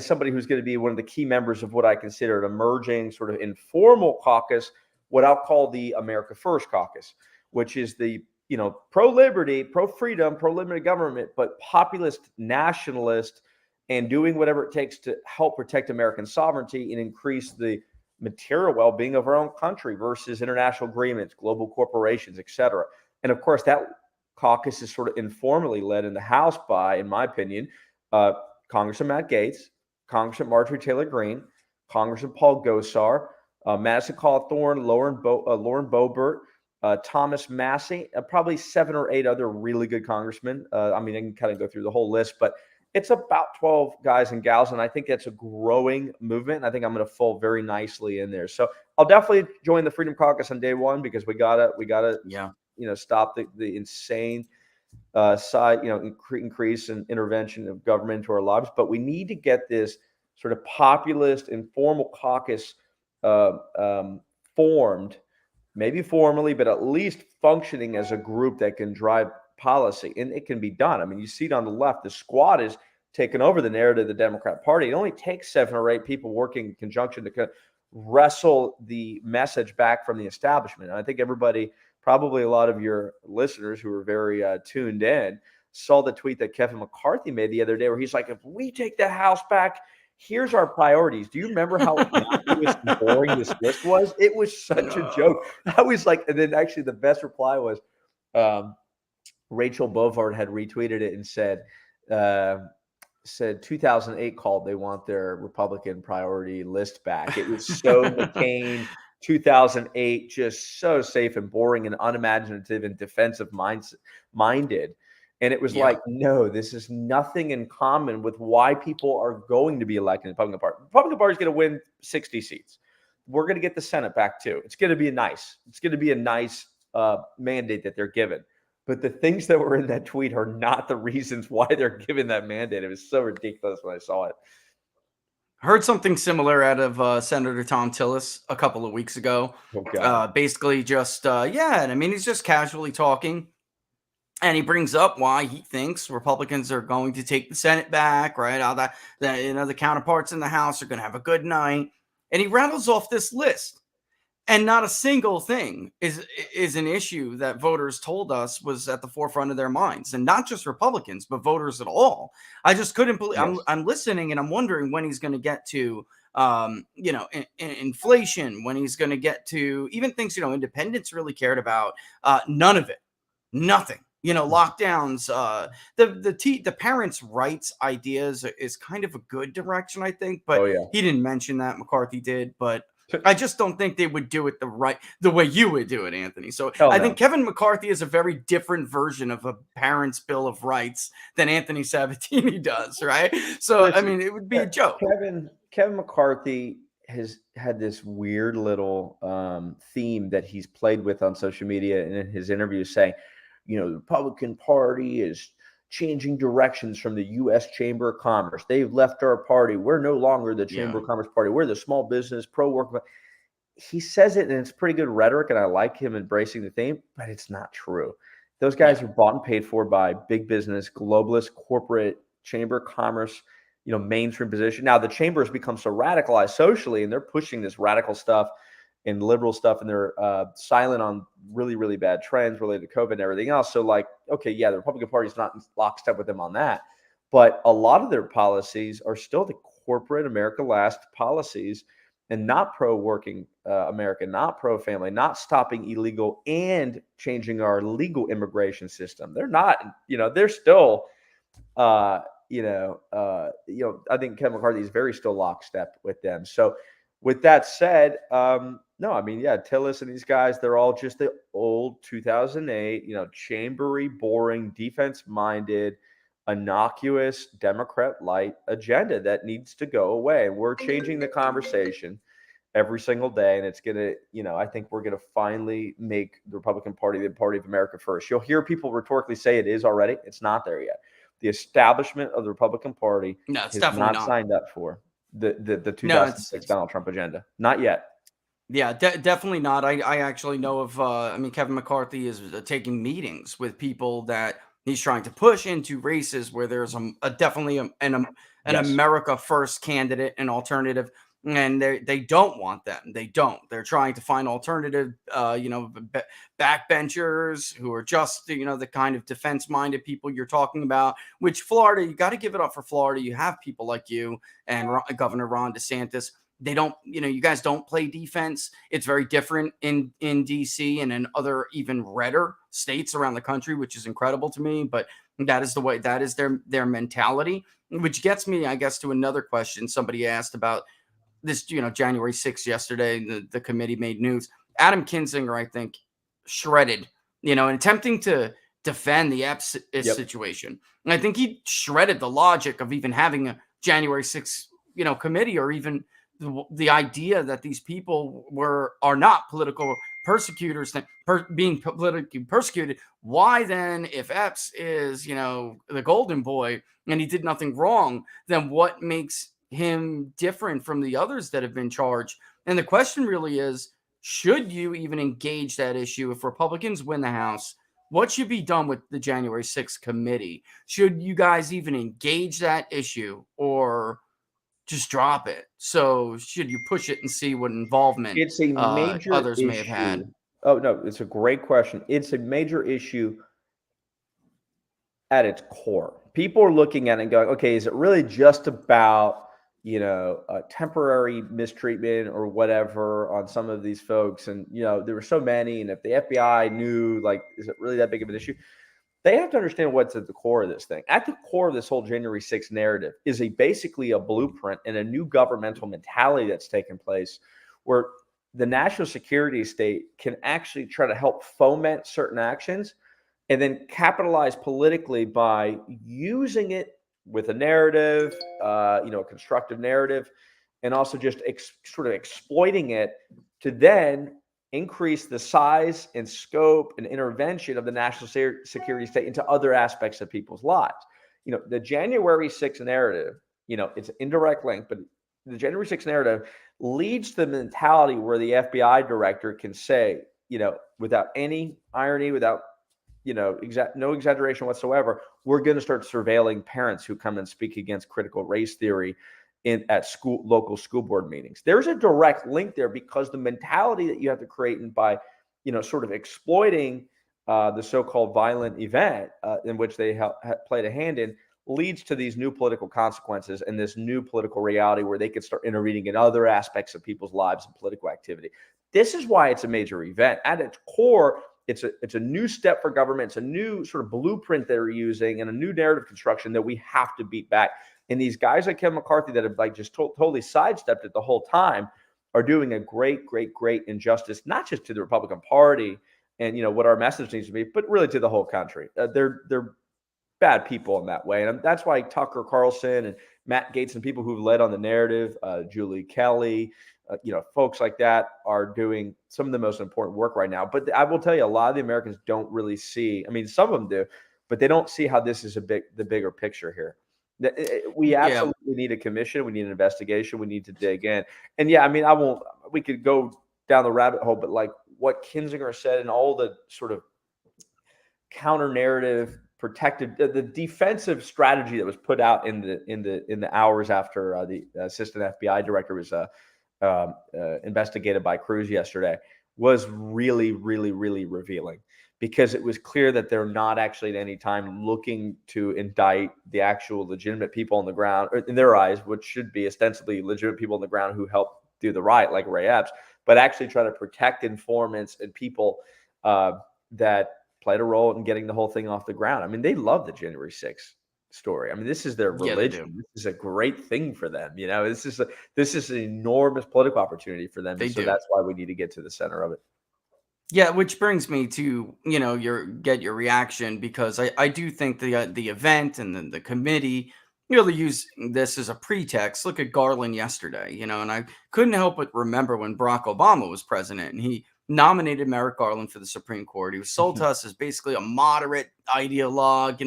somebody who's going to be one of the key members of what I consider an emerging sort of informal caucus, what I'll call the America First Caucus, which is the pro-liberty, pro-freedom, pro-limited government, but populist, nationalist, and doing whatever it takes to help protect American sovereignty and increase the material well-being of our own country versus international agreements, global corporations, et cetera. And of course, that caucus is sort of informally led in the House by, in my opinion, Congressman Matt Gaetz, Congressman Marjorie Taylor Greene, Congressman Paul Gosar, Madison Cawthorn, Lauren Boebert, Thomas Massey, probably 7 or 8 other really good congressmen. I can kind of go through the whole list, but it's about 12 guys and gals, and I think that's a growing movement. And I think I'm going to fall very nicely in there. So I'll definitely join the Freedom Caucus on day one, because we gotta stop the insane increase in intervention of government into our lives. But we need to get this sort of populist informal caucus formed, maybe formally, but at least functioning as a group that can drive policy, and it can be done. You see it on the left. The squad is taking over the narrative of the Democrat Party. It only takes 7 or 8 people working in conjunction to wrestle the message back from the establishment. And I think everybody, probably a lot of your listeners who are very tuned in, saw the tweet that Kevin McCarthy made the other day, where he's like, if we take the House back, here's our priorities. Do you remember how innocuous and boring this list was? It was such a joke. I was like, and then actually the best reply was, Rachel Bovard had retweeted it and said 2008 called, they want their Republican priority list back. It was so McCain, 2008, just so safe and boring and unimaginative and defensive minded. And it was like, no, this is nothing in common with why people are going to be elected in the Republican Party. The Republican Party is going to win 60 seats. We're going to get the Senate back too. It's going to be a nice mandate that they're given. But the things that were in that tweet are not the reasons why they're given that mandate. It was so ridiculous when I saw it. Heard something similar out of Senator Tom Tillis a couple of weeks ago. Basically just, he's just casually talking. And he brings up why he thinks Republicans are going to take the Senate back, right? All that, the counterparts in the House are going to have a good night. And he rattles off this list. And not a single thing is an issue that voters told us was at the forefront of their minds, and not just Republicans, but voters at all. I just couldn't believe. Yes. I'm listening, and I'm wondering when he's going to get to, inflation. When he's going to get to even things independents really cared about. None of it, nothing. Lockdowns. The parents' rights ideas is kind of a good direction, I think. But he didn't mention that. McCarthy did, but I just don't think they would do it the way you would do it, Anthony. So I think Kevin McCarthy is a very different version of a parent's Bill of Rights than Anthony Sabatini does, right? So, it would be a joke. Kevin McCarthy has had this weird little theme that he's played with on social media and in his interviews, saying, the Republican Party is changing directions from the U.S. Chamber of Commerce. They've left our party. We're no longer the Chamber of Commerce party. We're the small business, pro-work. He says it, and it's pretty good rhetoric, and I like him embracing the theme, but it's not true. Those guys are bought and paid for by big business, globalist, corporate, Chamber of Commerce, mainstream position. Now, the Chamber has become so radicalized socially, and they're pushing this radical stuff and liberal stuff, and they're silent on really, really bad trends related to COVID and everything else. So the Republican Party is not in lockstep with them on that. But a lot of their policies are still the corporate America Last policies, and not pro-working America, not pro-family, not stopping illegal and changing our legal immigration system. They're not, they're still, I think Kevin McCarthy is very still lockstep with them. So with that said, Tillis and these guys, they're all just the old 2008, chambery, boring, defense-minded, innocuous Democrat light agenda that needs to go away. And we're changing the conversation. every single day. And it's going to, I think we're going to finally make the Republican Party the party of America first. You'll hear people rhetorically say it is already. It's not there yet. The establishment of the Republican Party No, it's has definitely not signed up for the No, 2006 Donald Trump agenda. Not yet. Yeah, definitely not. I actually know of, I mean, Kevin McCarthy is taking meetings with people that he's trying to push into races where there's definitely an Yes. America First candidate, an alternative, and they don't want them. They don't. They're trying to find alternative, backbenchers who are just, the kind of defense-minded people you're talking about, which Florida, you got to give it up for Florida. You have people like you and Governor Ron DeSantis. They don't, you guys don't play defense. It's very different in DC and in other even redder states around the country, which is incredible to me. But that is the way, that is their mentality, which gets me, I guess, to another question somebody asked about this, January 6th yesterday, the committee made news. Adam Kinzinger, I think, shredded, in attempting to defend the EPS situation. And I think he shredded the logic of even having a January 6th, committee, or even the idea that these people are not political persecutors, being politically persecuted. Why then, if Epps is, the golden boy and he did nothing wrong, then what makes him different from the others that have been charged? And the question really is, should you even engage that issue? If Republicans win the House, what should be done with the January 6th committee? Should you guys even engage that issue, or just drop it? So should you push it and see what involvement it's a major others issue. may have had? Oh, no, it's a great question. It's a major issue at its core. People are looking at it and going, okay, is it really just about, a temporary mistreatment or whatever on some of these folks? And, there were so many. And if the FBI knew, is it really that big of an issue? They have to understand what's at the core of this thing. At the core of this whole January 6th narrative is basically a blueprint and a new governmental mentality that's taken place, where the national security state can actually try to help foment certain actions and then capitalize politically by using it with a narrative, a constructive narrative, and also just sort of exploiting it to then increase the size and scope and intervention of the national security state into other aspects of people's lives. The January 6th narrative, it's an indirect link, but the January 6th narrative leads to the mentality where the FBI director can say, without any irony, without, no exaggeration whatsoever, we're going to start surveilling parents who come and speak against critical race theory at local school board meetings. There's a direct link there, because the mentality that you have to create, and by, sort of exploiting the so-called violent event in which they played a hand in, leads to these new political consequences and this new political reality where they could start intervening in other aspects of people's lives and political activity. This is why it's a major event. At its core, it's a new step for government. It's a new sort of blueprint they're using and a new narrative construction that we have to beat back. And these guys like Kevin McCarthy that have just totally sidestepped it the whole time are doing a great, great, great injustice, not just to the Republican Party and, what our message needs to be, but really to the whole country. They're bad people in that way. And that's why Tucker Carlson and Matt Gaetz and people who've led on the narrative, Julie Kelly, folks like that are doing some of the most important work right now. But I will tell you, a lot of the Americans don't really see, some of them do, but they don't see how this is the bigger picture here. We absolutely need a commission. We need an investigation. We need to dig in. And we could go down the rabbit hole, but what Kinzinger said and all the sort of counter narrative, protective, the defensive strategy that was put out in the hours after the assistant FBI director was investigated by Cruz yesterday was really, really, really revealing, because it was clear that they're not actually at any time looking to indict the actual legitimate people on the ground, or in their eyes, which should be ostensibly legitimate people on the ground who helped do the riot, like Ray Epps, but actually try to protect informants and people that played a role in getting the whole thing off the ground. They love the January 6th story. This is their religion. This is a great thing for them. This is an enormous political opportunity for them. So that's why we need to get to the center of it. Yeah, which brings me to, your reaction, because I do think the event and the committee really use this as a pretext. Look at Garland yesterday, and I couldn't help but remember when Barack Obama was president and he nominated Merrick Garland for the Supreme Court. He was sold to us as basically a moderate ideologue.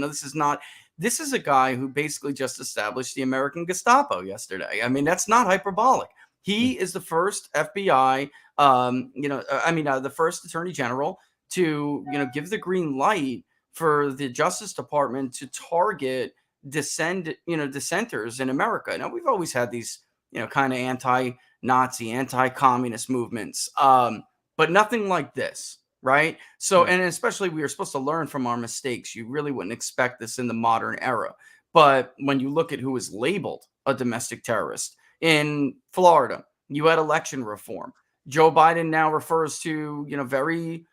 This is a guy who basically just established the American Gestapo yesterday. I mean, that's not hyperbolic. He is the first FBI, the first Attorney General to, give the green light for the Justice Department to target dissenters in America. Now, we've always had these, kind of anti-Nazi, anti-communist movements, but nothing like this, right? So, and especially we are supposed to learn from our mistakes. You really wouldn't expect this in the modern era. But when you look at who is labeled a domestic terrorist in Florida, you had election reform. Joe Biden now refers to, very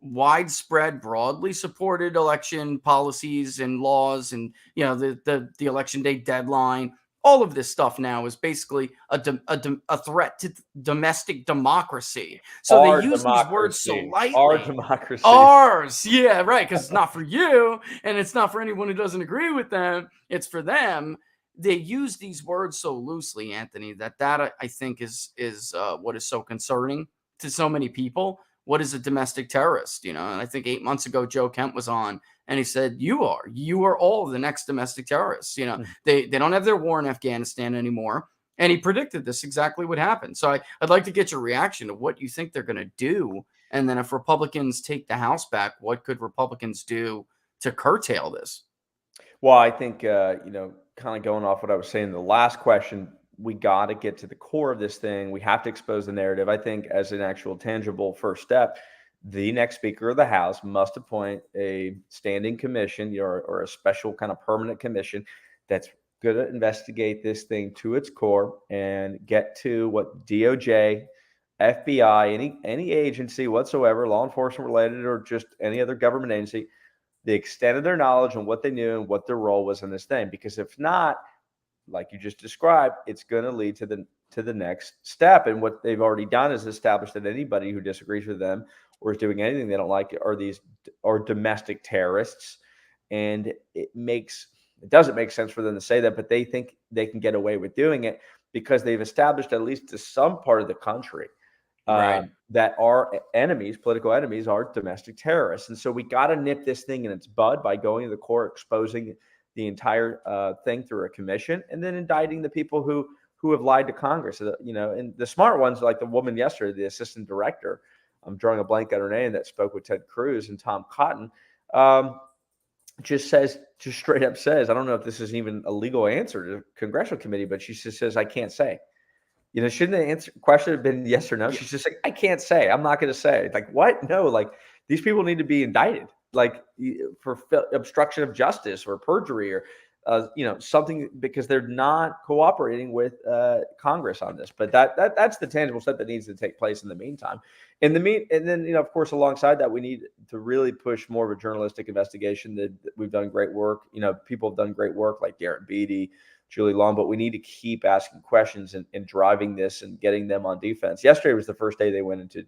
widespread, broadly supported election policies and laws, and the election day deadline. All of this stuff now is basically a threat to domestic democracy. So Our they use these words so democracy. lightly. Our democracy. Ours, yeah, right, because it's not for you, and it's not for anyone who doesn't agree with them. It's for them. They use these words so loosely, Anthony, that I think is what is so concerning to so many people. What is a domestic terrorist? And I think 8 months ago, Joe Kemp was on and he said, you are all the next domestic terrorists. They don't have their war in Afghanistan anymore. And he predicted this exactly what happened. So I'd like to get your reaction to what you think they're going to do. And then if Republicans take the House back, what could Republicans do to curtail this? Well, I think, kind of going off what I was saying, the last question, we got to get to the core of this thing. We have to expose the narrative. I think as an actual tangible first step, the next Speaker of the House must appoint a standing commission or a special kind of permanent commission that's going to investigate this thing to its core and get to what DOJ, FBI, any agency whatsoever, law enforcement related or just any other government agency, the extent of their knowledge and what they knew and what their role was in this thing. Because if not, like you just described, it's going to lead to the next step. And what they've already done is established that anybody who disagrees with them or is doing anything they don't like are domestic terrorists. And it doesn't make sense for them to say that, but they think they can get away with doing it because they've established, at least to some part of the country, that our enemies, political enemies, are domestic terrorists. And so we got to nip this thing in its bud by going to the court, exposing the entire thing through a commission, and then indicting the people who have lied to Congress. And the smart ones, like the woman yesterday, the assistant director, I'm drawing a blank on her name, that spoke with Ted Cruz and Tom Cotton, just straight up says, I don't know if this is even a legal answer to the Congressional Committee, but she just says, I can't say. Shouldn't the question have been yes or no? She's just like, I can't say. I'm not going to say. Like, what? No, like these people need to be indicted, like for obstruction of justice or perjury or, something, because they're not cooperating with Congress on this. But that's the tangible step that needs to take place in the meantime. And then, of course, alongside that, we need to really push more of a journalistic investigation. That we've done great work. People have done great work like Darren Beattie, Julie Long, but we need to keep asking questions and driving this and getting them on defense. Yesterday was the first day they went into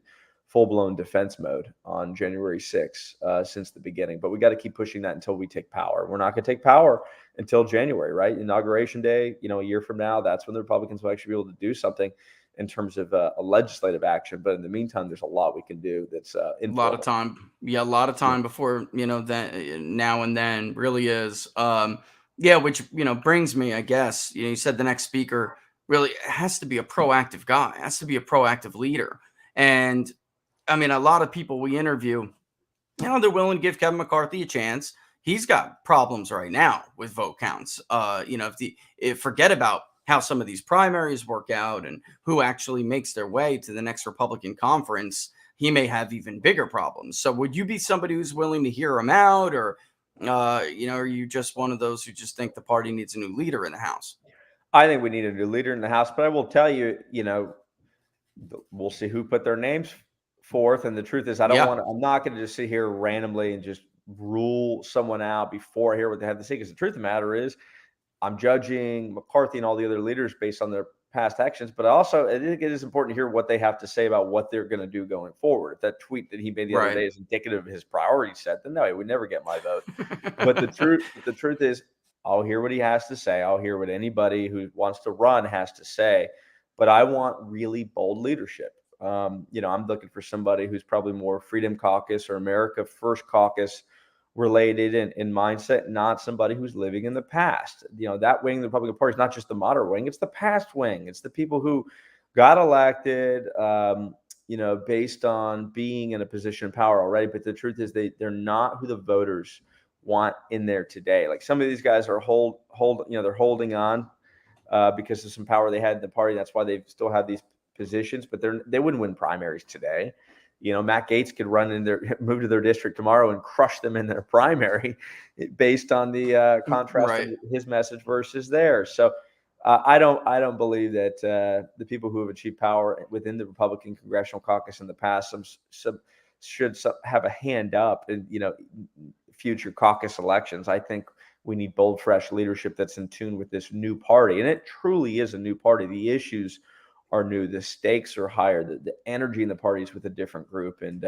full-blown defense mode on January 6th since the beginning. But we got to keep pushing that until we take power. We're not going to take power until January, right? Inauguration day, a year from now, that's when the Republicans will actually be able to do something in terms of a legislative action. But in the meantime, there's a lot we can do that's a lot of time. Yeah, a lot of time before, then now and then really is. Which, brings me, I guess, you said the next speaker really has to be a proactive guy, has to be a proactive leader. And I mean, a lot of people we interview, they're willing to give Kevin McCarthy a chance. He's got problems right now with vote counts. Forget about how some of these primaries work out and who actually makes their way to the next Republican conference, he may have even bigger problems. So would you be somebody who's willing to hear him out, or, are you just one of those who just think the party needs a new leader in the House? I think we need a new leader in the House, but I will tell you, we'll see who put their names forth. And the truth is, I'm not going to just sit here randomly and just rule someone out before I hear what they have to say. Because the truth of the matter is, I'm judging McCarthy and all the other leaders based on their past actions. But I think it is important to hear what they have to say about what they're going to do going forward. If that tweet that he made the other day is indicative of his priority set, then no, he would never get my vote. But the truth is, I'll hear what he has to say. I'll hear what anybody who wants to run has to say. But I want really bold leadership. I'm looking for somebody who's probably more Freedom Caucus or America First Caucus related in mindset, not somebody who's living in the past. That wing of the Republican Party is not just the moderate wing, it's the past wing. It's the people who got elected, based on being in a position of power already. But the truth is they're not who the voters want in there today. Like some of these guys are they're holding on because of some power they had in the party. That's why they still have these positions, but they wouldn't win primaries today. Matt Gaetz could move to their district tomorrow and crush them in their primary based on the contrast of his message versus theirs. So I don't believe that the people who have achieved power within the Republican Congressional Caucus in the past should have a hand up in future caucus elections. I think we need bold, fresh leadership that's in tune with this new party, and it truly is a new party. The issues are new, the stakes are higher, the energy in the party is with a different group, and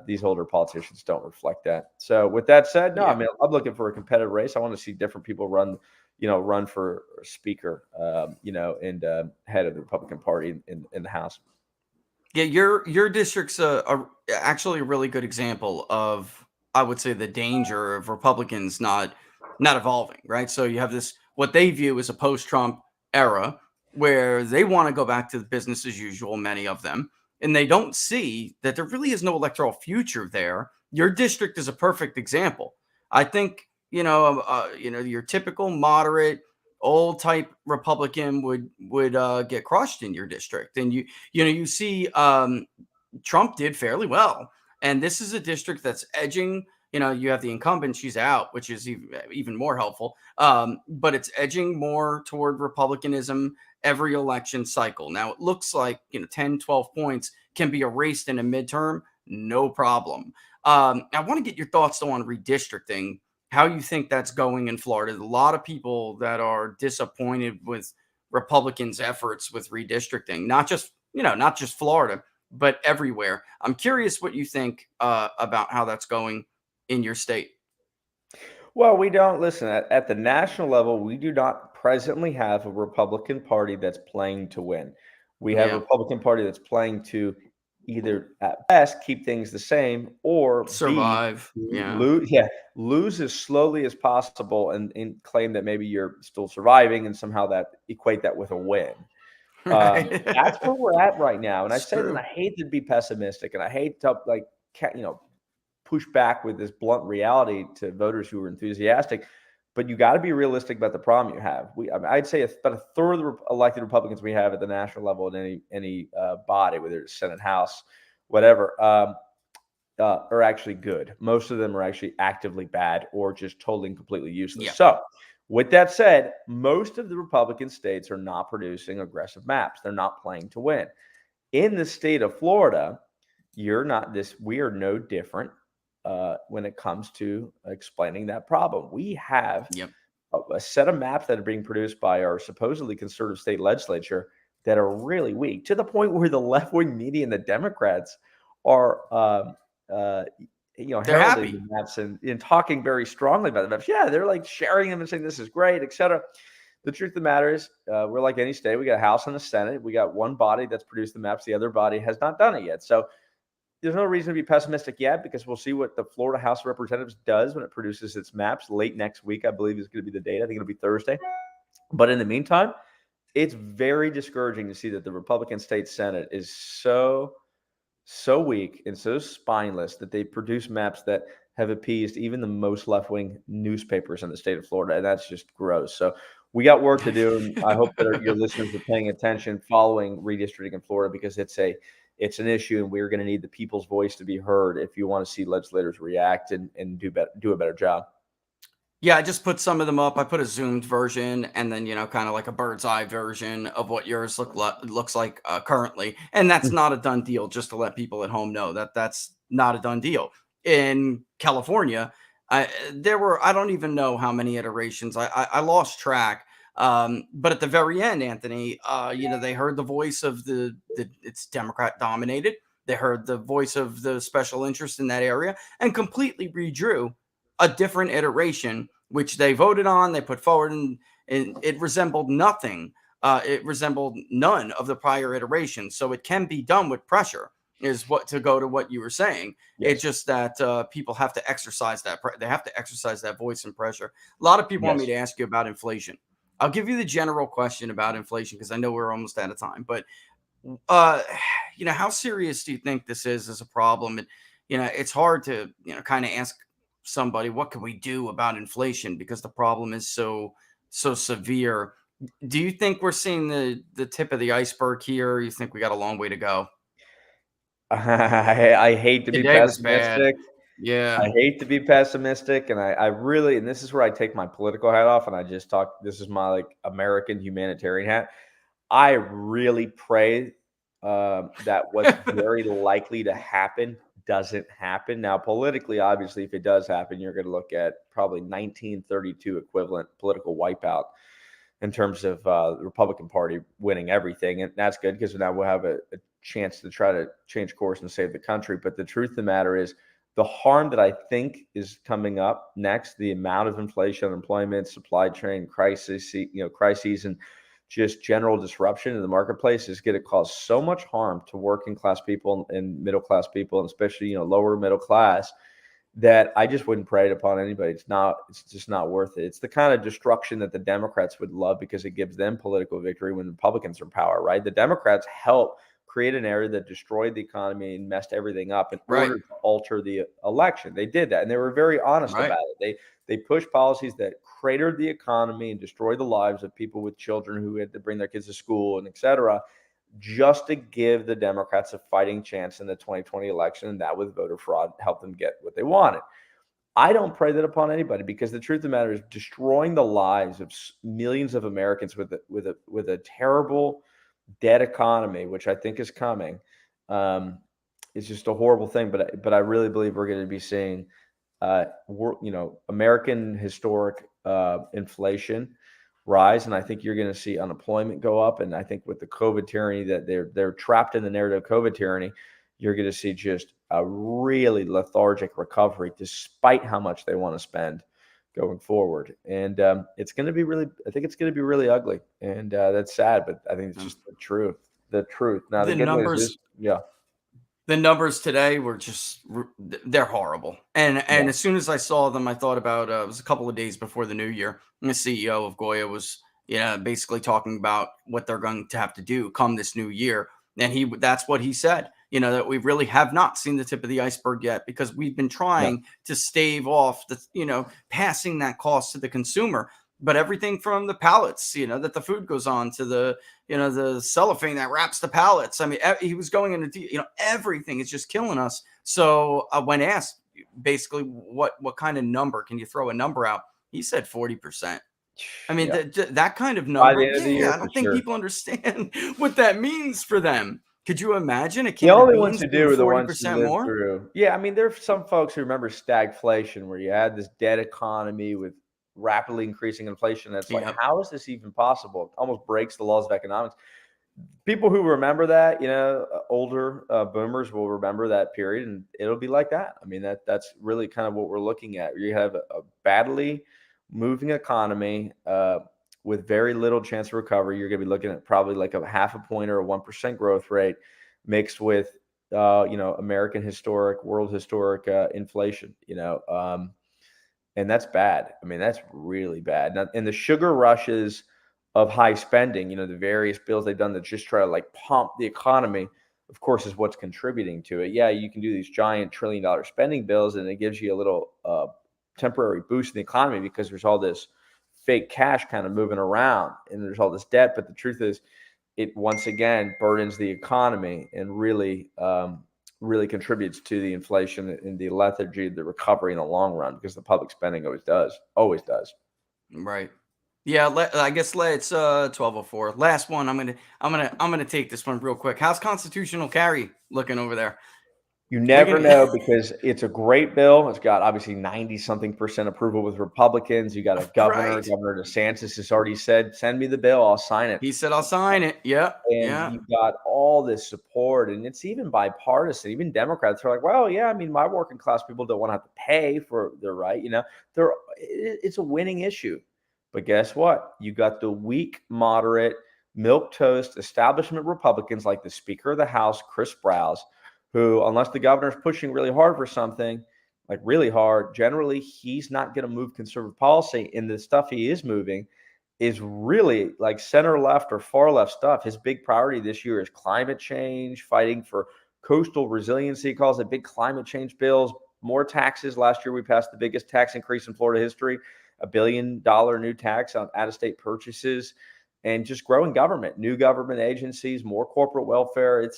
these older politicians don't reflect that. So with that said, no, I mean, I'm looking for a competitive race. I want to see different people run for speaker, and head of the Republican Party in the House. Yeah, your district's actually a really good example of, I would say, the danger of Republicans not evolving, right? So you have this, what they view as a post-Trump era, where they want to go back to the business as usual, many of them, and they don't see that there really is no electoral future there. Your district is a perfect example. I think, your typical moderate, old type Republican would get crushed in your district. And you see Trump did fairly well. And this is a district that's edging, you have the incumbent, she's out, which is even more helpful. But it's edging more toward Republicanism every election cycle. Now it looks like 10, 12 points can be erased in a midterm, no problem. I want to get your thoughts though on redistricting, how you think that's going in Florida. There's a lot of people that are disappointed with Republicans' efforts with redistricting, not just Florida, but everywhere. I'm curious what you think about how that's going in your state. Well, we don't listen at the national level. We do not presently have a Republican Party that's playing to win. We have a Republican Party that's playing to either at best keep things the same or survive, lose as slowly as possible and claim that maybe you're still surviving and somehow that equate that with a win. That's where we're at right now. And I say that I hate to be pessimistic and I hate to push back with this blunt reality to voters who are enthusiastic, but you got to be realistic about the problem you have. I'd say about a third of the elected Republicans we have at the national level in any body, whether it's Senate, House, whatever, are actually good. Most of them are actually actively bad or just totally and completely useless. Yeah. So with that said, most of the Republican states are not producing aggressive maps. They're not playing to win. In the state of Florida, we are no different when it comes to explaining that problem. We have a set of maps that are being produced by our supposedly conservative state legislature that are really weak, to the point where the left-wing media and the Democrats are heralding the maps and talking very strongly about the maps. Yeah, they're like sharing them and saying this is great, etc. The truth of the matter is, we're like any state. We got a House and a Senate. We got one body that's produced the maps. The other body has not done it yet. So there's no reason to be pessimistic yet, because we'll see what the Florida House of Representatives does when it produces its maps late next week. I believe is going to be the date. I think it'll be Thursday. But in the meantime, it's very discouraging to see that the Republican State Senate is so weak and so spineless that they produce maps that have appeased even the most left-wing newspapers in the state of Florida. And that's just gross. So we got work to do. And I hope that your listeners are paying attention following redistricting in Florida, because it's an issue, and we're going to need the people's voice to be heard if you want to see legislators react and do a better job. Yeah, I just put some of them up. I put a zoomed version and then, kind of like a bird's eye version of what yours looks like currently. And that's not a done deal, just to let people at home know that that's not a done deal. In California, I don't even know how many iterations. I lost track. But at the very end, Anthony, they heard the voice of it's Democrat dominated. They heard the voice of the special interest in that area and completely redrew a different iteration which they voted on, they put forward, and it resembled nothing. It resembled none of the prior iterations. So it can be done with pressure, is what to go to what you were saying. Yes. It's just that people have to exercise that. They have to exercise that voice and pressure. A lot of people want me to ask you about inflation. I'll give you the general question about inflation because I know we're almost out of time. But how serious do you think this is as a problem? And it's hard to kind of ask somebody, what can we do about inflation, because the problem is so severe. Do you think we're seeing the tip of the iceberg here, or you think we got a long way to go? I hate to be Today was bad. pessimistic. Yeah. I hate to be pessimistic, and I really, and this is where I take my political hat off, and I just talk. This is my American humanitarian hat. I really pray that what's very likely to happen doesn't happen. Now, politically, obviously, if it does happen, you're going to look at probably 1932 equivalent political wipeout in terms of the Republican Party winning everything, and that's good because now we'll have a chance to try to change course and save the country. But the truth of the matter is, the harm that I think is coming up next, the amount of inflation, unemployment, supply chain crises, and just general disruption in the marketplace is going to cause so much harm to working class people and middle class people, and especially lower middle class, that I just wouldn't prey it upon anybody. It's just not worth it. It's the kind of destruction that the Democrats would love because it gives them political victory when the Republicans are in power, right? The Democrats help create an area that destroyed the economy and messed everything up in order to alter the election. They did that, and they were very honest about it. They pushed policies that cratered the economy and destroyed the lives of people with children who had to bring their kids to school and et cetera, just to give the Democrats a fighting chance in the 2020 election, and that with voter fraud helped them get what they wanted. I don't pray that upon anybody, because the truth of the matter is, destroying the lives of millions of Americans with a terrible dead economy, which I think is coming, is just a horrible thing. But I really believe we're going to be seeing, American historic inflation rise, and I think you're going to see unemployment go up. And I think with the COVID tyranny, that they're trapped in the narrative of COVID tyranny, you're going to see just a really lethargic recovery, despite how much they want to spend going forward. And it's going to be really, I think it's going to be really ugly, and that's sad, but I think it's just the truth. Now The good news numbers, is, the numbers today were they're horrible. And as soon as I saw them, I thought about, it was a couple of days before the new year, and the CEO of Goya was, basically talking about what they're going to have to do come this new year. And that's what he said, that we really have not seen the tip of the iceberg yet, because we've been trying to stave off passing that cost to the consumer. But everything from the pallets, that the food goes on, to the cellophane that wraps the pallets. I mean, he was going into, everything is just killing us. So when asked basically what kind of number, can you throw a number out? He said 40%. I mean, that kind of number, I don't think people understand what that means for them. Could you imagine a can the of only beans ones who being do are the ones who 40% live more? through. Yeah, I mean, there's some folks who remember stagflation, where you had this dead economy with rapidly increasing inflation. That's like, how is this even possible? It almost breaks the laws of economics. People who remember that, older boomers will remember that period, and it'll be like that. I mean, that's really kind of what we're looking at. You have a badly moving economy with very little chance of recovery. You're going to be looking at probably like a 0.5 point or a 1% growth rate, mixed with American historic, world historic inflation. And that's bad. I mean, that's really bad. Now, and the sugar rushes of high spending, the various bills they've done that just try to pump the economy, of course, is what's contributing to it. Yeah, you can do these giant $1 trillion spending bills, and it gives you a little temporary boost in the economy because there's all this fake cash kind of moving around, and there's all this debt. But the truth is, it once again burdens the economy and really contributes to the inflation and the lethargy of the recovery in the long run, because the public spending always does. Right. Yeah. I guess it's 12:04. Last one. I'm gonna take this one real quick. How's constitutional carry looking over there? You never know because it's a great bill. It's got obviously 90-something% approval with Republicans. You got a governor, Right. Governor DeSantis has already said, send me the bill, I'll sign it. He said, I'll sign it. Yeah. And Yeah. you've got all this support, and it's even bipartisan. Even Democrats are like, well, yeah, I mean, my working class people don't want to have to pay for their right. It's a winning issue. But guess what? You got the weak, moderate, milquetoast establishment Republicans like the Speaker of the House, Chris Browse, who, unless the governor's pushing really hard for something, like really hard, generally he's not going to move conservative policy. And the stuff he is moving is really like center left or far left stuff. His big priority this year is climate change, fighting for coastal resiliency. He calls it big climate change bills, more taxes. Last year, we passed the biggest tax increase in Florida history, $1 billion new tax on out-of-state purchases, and just growing government, new government agencies, more corporate welfare.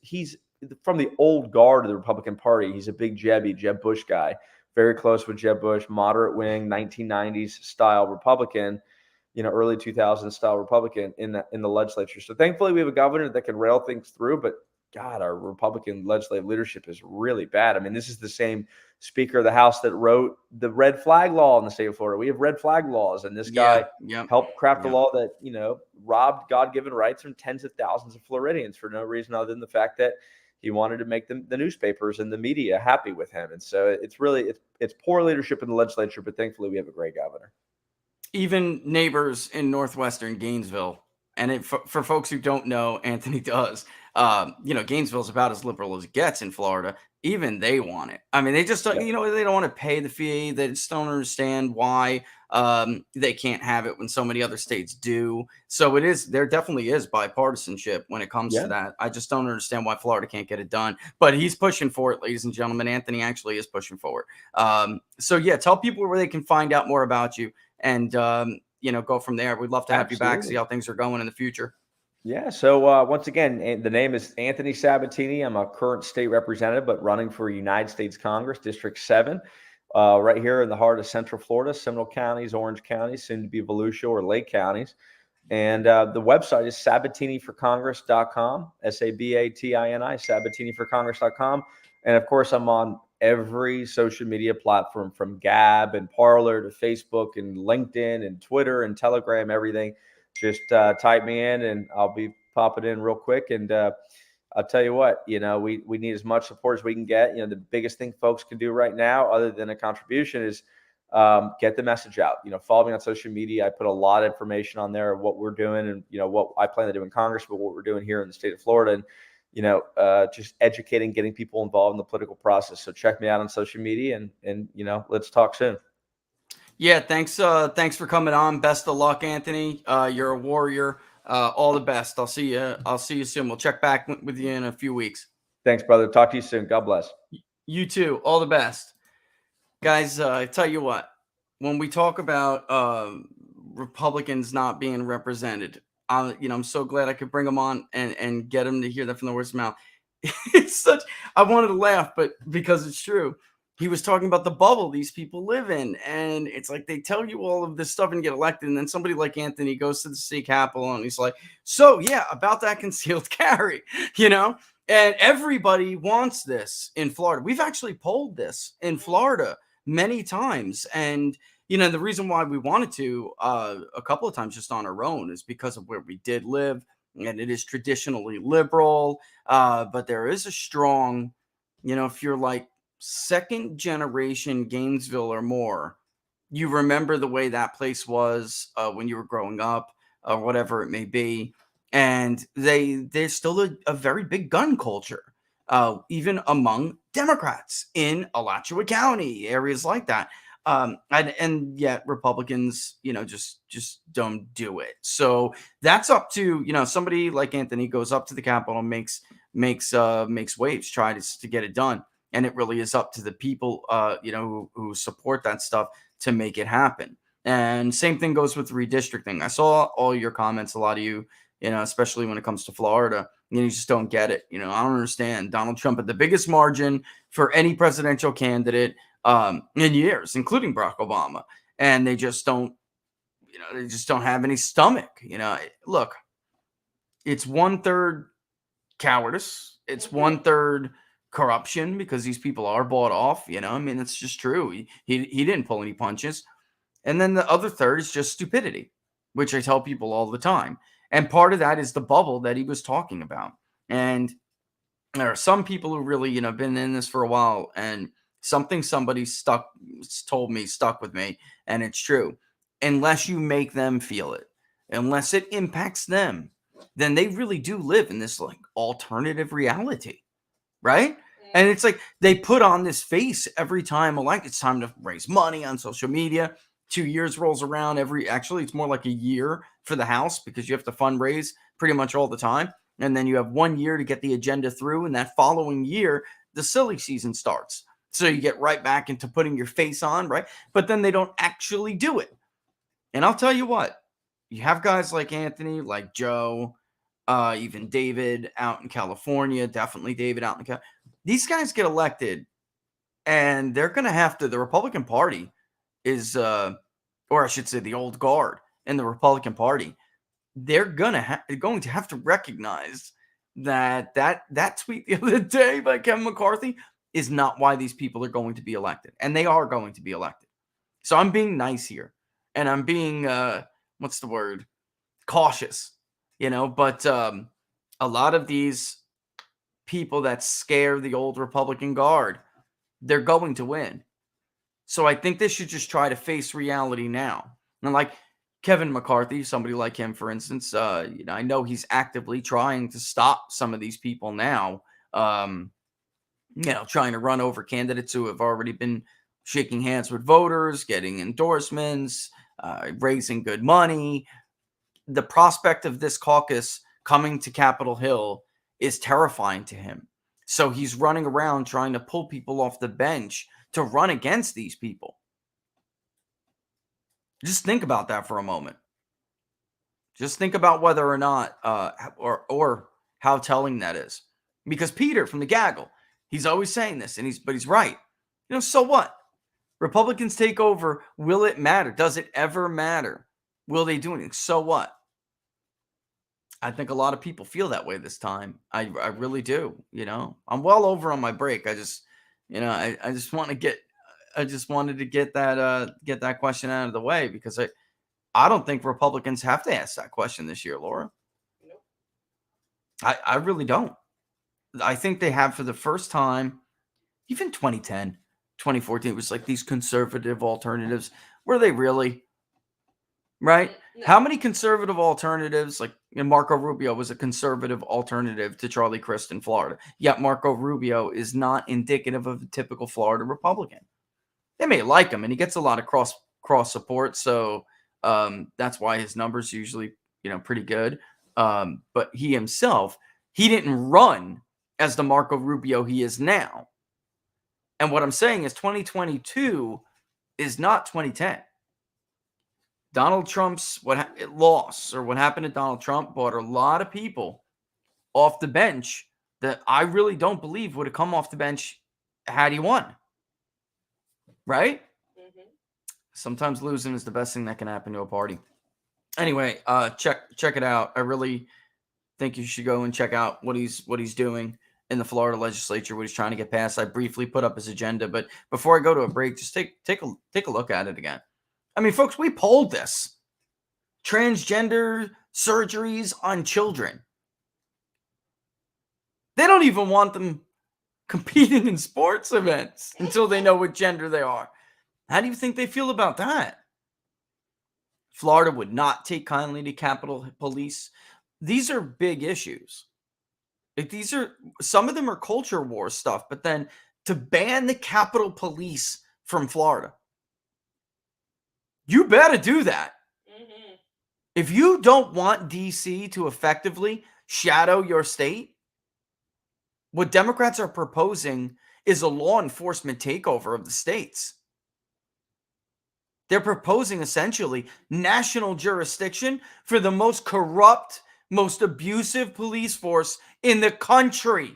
He's from the old guard of the Republican Party. He's a big Jeb Bush guy, very close with Jeb Bush, moderate wing, 1990s style Republican, early 2000s style Republican in the legislature. So thankfully we have a governor that can rail things through, but God, our Republican legislative leadership is really bad. I mean, this is the same Speaker of the House that wrote the red flag law in the state of Florida. We have red flag laws, and this guy helped craft a law that, robbed God-given rights from tens of thousands of Floridians for no reason other than the fact that he wanted to make the newspapers and the media happy with him. And so it's poor leadership in the legislature, but thankfully we have a great governor. Even neighbors in northwestern Gainesville, and for folks who don't know, Anthony does. Gainesville's about as liberal as it gets in Florida. Even they want it. I mean, they just don't, they don't want to pay the fee. They just don't understand why they can't have it when so many other states do. So there definitely is bipartisanship when it comes to that. I just don't understand why Florida can't get it done. But he's pushing for it, ladies and gentlemen. Anthony actually is pushing for it. Tell people where they can find out more about you and go from there. We'd love to have you back, see how things are going in the future. Yeah. So once again, the name is Anthony Sabatini. I'm a current state representative, but running for United States Congress, District 7, right here in the heart of Central Florida, Seminole counties, Orange County, soon to be Volusia or Lake counties. And the website is sabatiniforcongress.com, SABATINI, sabatiniforcongress.com. And of course, I'm on every social media platform from Gab and Parler to Facebook and LinkedIn and Twitter and Telegram, everything. Just type me in and I'll be popping in real quick. And I'll tell you what, we need as much support as we can get. The biggest thing folks can do right now, other than a contribution, is get the message out. Follow me on social media. I put a lot of information on there of what we're doing and, what I plan to do in Congress, but what we're doing here in the state of Florida. And, just educating, getting people involved in the political process. So check me out on social media and let's talk soon. Yeah, thanks for coming on. Best of luck, Anthony. You're a warrior. All the best. I'll see you soon. We'll check back with you in a few weeks. Thanks, brother. Talk to you soon. God bless. You too. All the best. Guys, I tell you what, when we talk about Republicans not being represented, I'm so glad I could bring them on and get them to hear that from the horse's mouth. I wanted to laugh, but because it's true. He was talking about the bubble these people live in. And it's like they tell you all of this stuff and get elected. And then somebody like Anthony goes to the state capitol and he's like, so yeah, about that concealed carry, and everybody wants this in Florida. We've actually polled this in Florida many times. And, the reason why we wanted to a couple of times just on our own is because of where we did live. And it is traditionally liberal. But there is a strong, if you're like, second generation Gainesville or more, you remember the way that place was when you were growing up, or whatever it may be. And there's still a very big gun culture, even among Democrats in Alachua County, areas like that. And yet Republicans, just don't do it. So that's up to, somebody like Anthony goes up to the Capitol, makes waves, tries to get it done. And it really is up to the people, who support that stuff to make it happen. And same thing goes with redistricting. I saw all your comments, a lot of you, especially when it comes to Florida, you just don't get it. I don't understand. Donald Trump had the biggest margin for any presidential candidate in years, including Barack Obama. And they just don't have any stomach. Look, it's 1/3 cowardice. It's 1/3 corruption because these people are bought off. I mean, it's just true. He didn't pull any punches. And then the other third is just stupidity, which I tell people all the time. And part of that is the bubble that he was talking about. And there are some people who really, been in this for a while, and something somebody told me stuck with me, and it's true. Unless you make them feel it, unless it impacts them, then they really do live in this like alternative reality, right? And it's like they put on this face every time it's time to raise money on social media. 2 years rolls around actually it's more like a year for the House because you have to fundraise pretty much all the time. And then you have 1 year to get the agenda through. And that following year, the silly season starts. So you get right back into putting your face on, right? But then they don't actually do it. And I'll tell you what, you have guys like Anthony, like Joe, even David out in California, definitely David out in California. These guys get elected and they're going to have to, the Republican Party is, or I should say the old guard in the Republican Party, they're going to have to recognize that tweet the other day by Kevin McCarthy is not why these people are going to be elected. And they are going to be elected. So I'm being nice here. And I'm being, what's the word? Cautious, but a lot of these people that scare the old Republican guard, they're going to win. So I think they should just try to face reality now. And like Kevin McCarthy, somebody like him, for instance, I know he's actively trying to stop some of these people now, trying to run over candidates who have already been shaking hands with voters, getting endorsements, raising good money. The prospect of this caucus coming to Capitol Hill is terrifying to him. So he's running around trying to pull people off the bench to run against these people. Just think about that for a moment. Just think about whether or not, or how telling that is. Because Peter from the Gaggle, he's always saying this, but he's right. So what? Republicans take over. Will it matter? Does it ever matter? Will they do anything? So what? I think a lot of people feel that way this time. I really do. I'm well over on my break. I just, I just want to get, I just wanted to get that question out of the way because I don't think Republicans have to ask that question this year, Laura. Nope. I really don't. I think they have for the first time, even 2010, 2014, it was like these conservative alternatives. Were they really? Right? No. How many conservative alternatives, like Marco Rubio was a conservative alternative to Charlie Crist in Florida. Yet Marco Rubio is not indicative of a typical Florida Republican. They may like him, and he gets a lot of cross support, so that's why his numbers usually, pretty good. But he himself, he didn't run as the Marco Rubio he is now. And what I'm saying is 2022 is not 2010. Donald Trump's what happened to Donald Trump brought a lot of people off the bench that I really don't believe would have come off the bench had he won. Right? Mm-hmm. Sometimes losing is the best thing that can happen to a party. Anyway, check it out. I really think you should go and check out what he's doing in the Florida legislature, what he's trying to get passed. I briefly put up his agenda, but before I go to a break, just take a look at it again. I mean, folks, we polled this. Transgender surgeries on children. They don't even want them competing in sports events until they know what gender they are. How do you think they feel about that? Florida would not take kindly to Capitol Police. These are big issues. Some of them are culture war stuff, but then to ban the Capitol Police from Florida, you better do that. Mm-hmm. If you don't want DC to effectively shadow your state, what Democrats are proposing is a law enforcement takeover of the states. They're proposing essentially national jurisdiction for the most corrupt, most abusive police force in the country.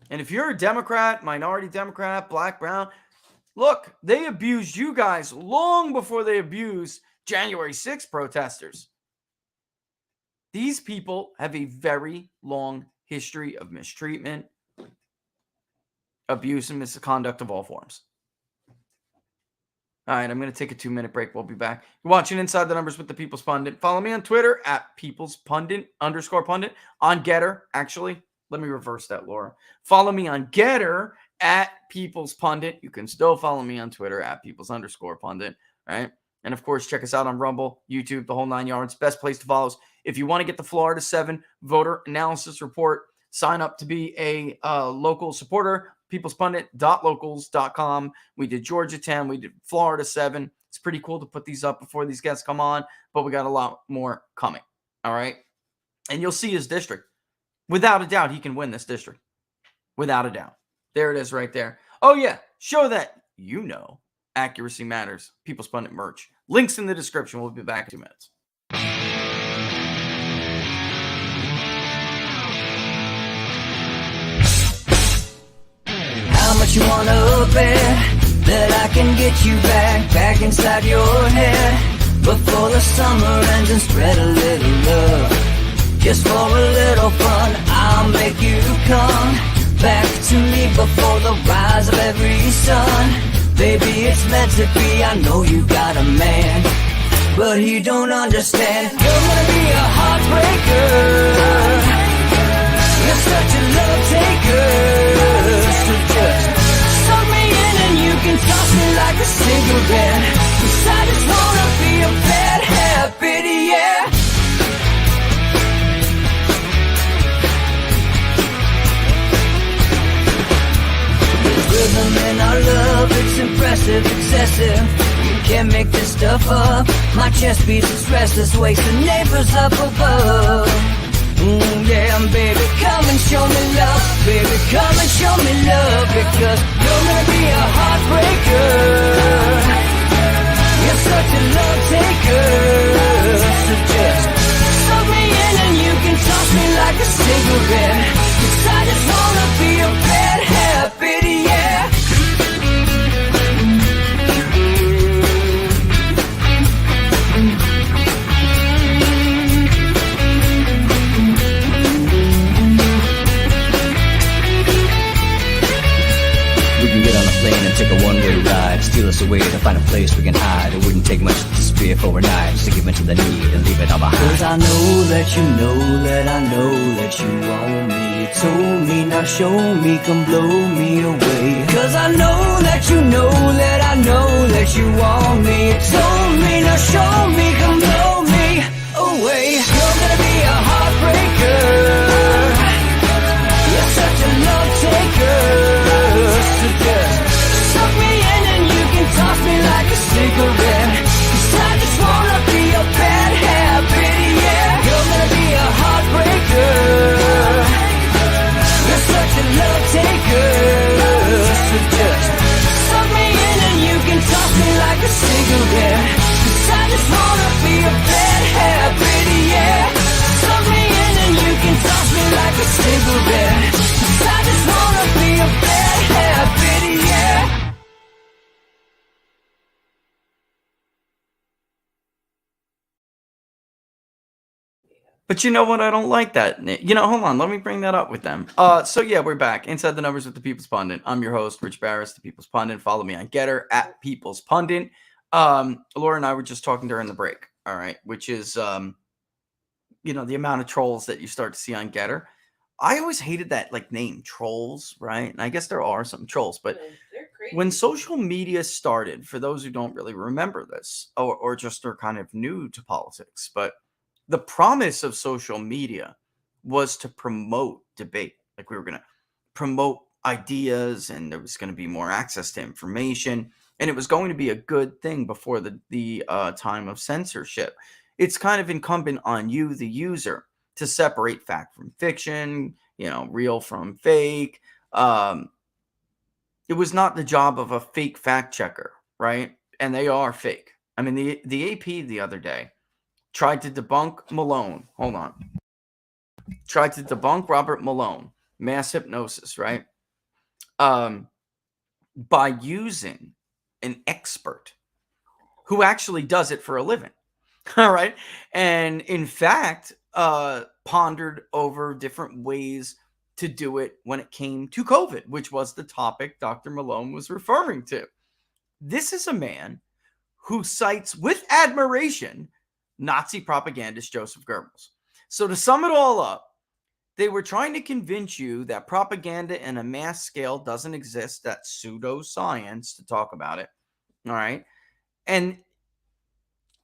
And if you're a Democrat, minority Democrat, black, brown, look, they abused you guys long before they abused January 6th protesters. These people have a very long history of mistreatment, abuse, and misconduct of all forms. All right, I'm going to take a 2-minute break. We'll be back. You're watching Inside the Numbers with the People's Pundit. Follow me on Twitter at People's Pundit _Pundit. On Getter, actually, let me reverse that, Laura. Follow me on Getter at People's Pundit. You can still follow me on Twitter at People's _Pundit, right? And of course, check us out on Rumble, YouTube, the whole 9 yards. Best place to follow us. If you want to get the Florida 7 voter analysis report, sign up to be a local supporter. peoplespundit.locals.com. We did Georgia 10. We did Florida 7. It's pretty cool to put these up before these guests come on, but we got a lot more coming. All right. And you'll see his district. Without a doubt, he can win this district. Without a doubt. There it is right there. Oh, yeah. Show that you know accuracy matters. People's Pundit merch. Links in the description. We'll be back in 2 minutes. How much you wanna bet that I can get you back inside your head before the summer ends and spread a little love. Just for a little fun, I'll make you come back to me before the rise of every sun. Baby, it's meant to be. I know you got a man, but he don't understand. You're gonna be a heartbreaker. You're such a love taker. So just suck me in and you can toss me like a cigarette. 'Cause I just wanna be a bad habit, yeah. There's rhythm in our love, it's impressive, excessive. You can't make this stuff up. My chest beats, it's restless, wakes the neighbors up above. Yeah, baby, come and show me love. Baby, come and show me love. Because you're gonna be a heartbreaker. You're such a love taker. So just suck me in and you can toss me like a cigarette. 'Cause I just wanna be a bad habit, yeah. Take a one-way ride, steal us away to find a place we can hide. It wouldn't take much to spear overnight, just to give in to the need and leave it all behind. 'Cause I know that you know that I know that you want me. You told me, now show me, come blow me away. 'Cause I know that you know that I know that you want me. You told me, now show me, come blow me away. You're gonna be a heartbreaker. You're such a love taker. So just suck me in and you can toss me like a cigarette. 'Cause I just wanna be a bad habit, yeah. You're gonna be a heartbreaker. You're such a love taker. So just suck me in and you can toss me like a cigarette. 'Cause I just wanna be a bad habit, yeah. Suck me in and you can toss me like a cigarette. 'Cause I just wanna be a bad habit, yeah. But you know what? I don't like that. You know, hold on. Let me bring that up with them. So yeah, we're back. Inside the Numbers with the People's Pundit. I'm your host, Rich Barris, the People's Pundit. Follow me on Getter at People's Pundit. Laura and I were just talking during the break. All right. Which is, you know, the amount of trolls that you start to see on Getter. I always hated that like name, trolls, right? And I guess there are some trolls, but They're crazy. when social media started, for those who don't really remember this or just are kind of new to politics, but the promise of social media was to promote debate. Like we were going to promote ideas and there was going to be more access to information. And it was going to be a good thing before the time of censorship. It's kind of incumbent on you, the user, to separate fact from fiction, you know, real from fake. It was not the job of a fake fact checker, right? And they are fake. I mean, the AP the other day tried to debunk Malone. Hold on. Tried to debunk Robert Malone, mass hypnosis, right? By using an expert who actually does it for a living. All right. And in fact, pondered over different ways to do it when it came to COVID, which was the topic Dr. Malone was referring to. This is a man who cites with admiration Nazi propagandist Joseph Goebbels. So to sum it all up, they were trying to convince you that propaganda in a mass scale doesn't exist. That's pseudoscience to talk about it. All right. And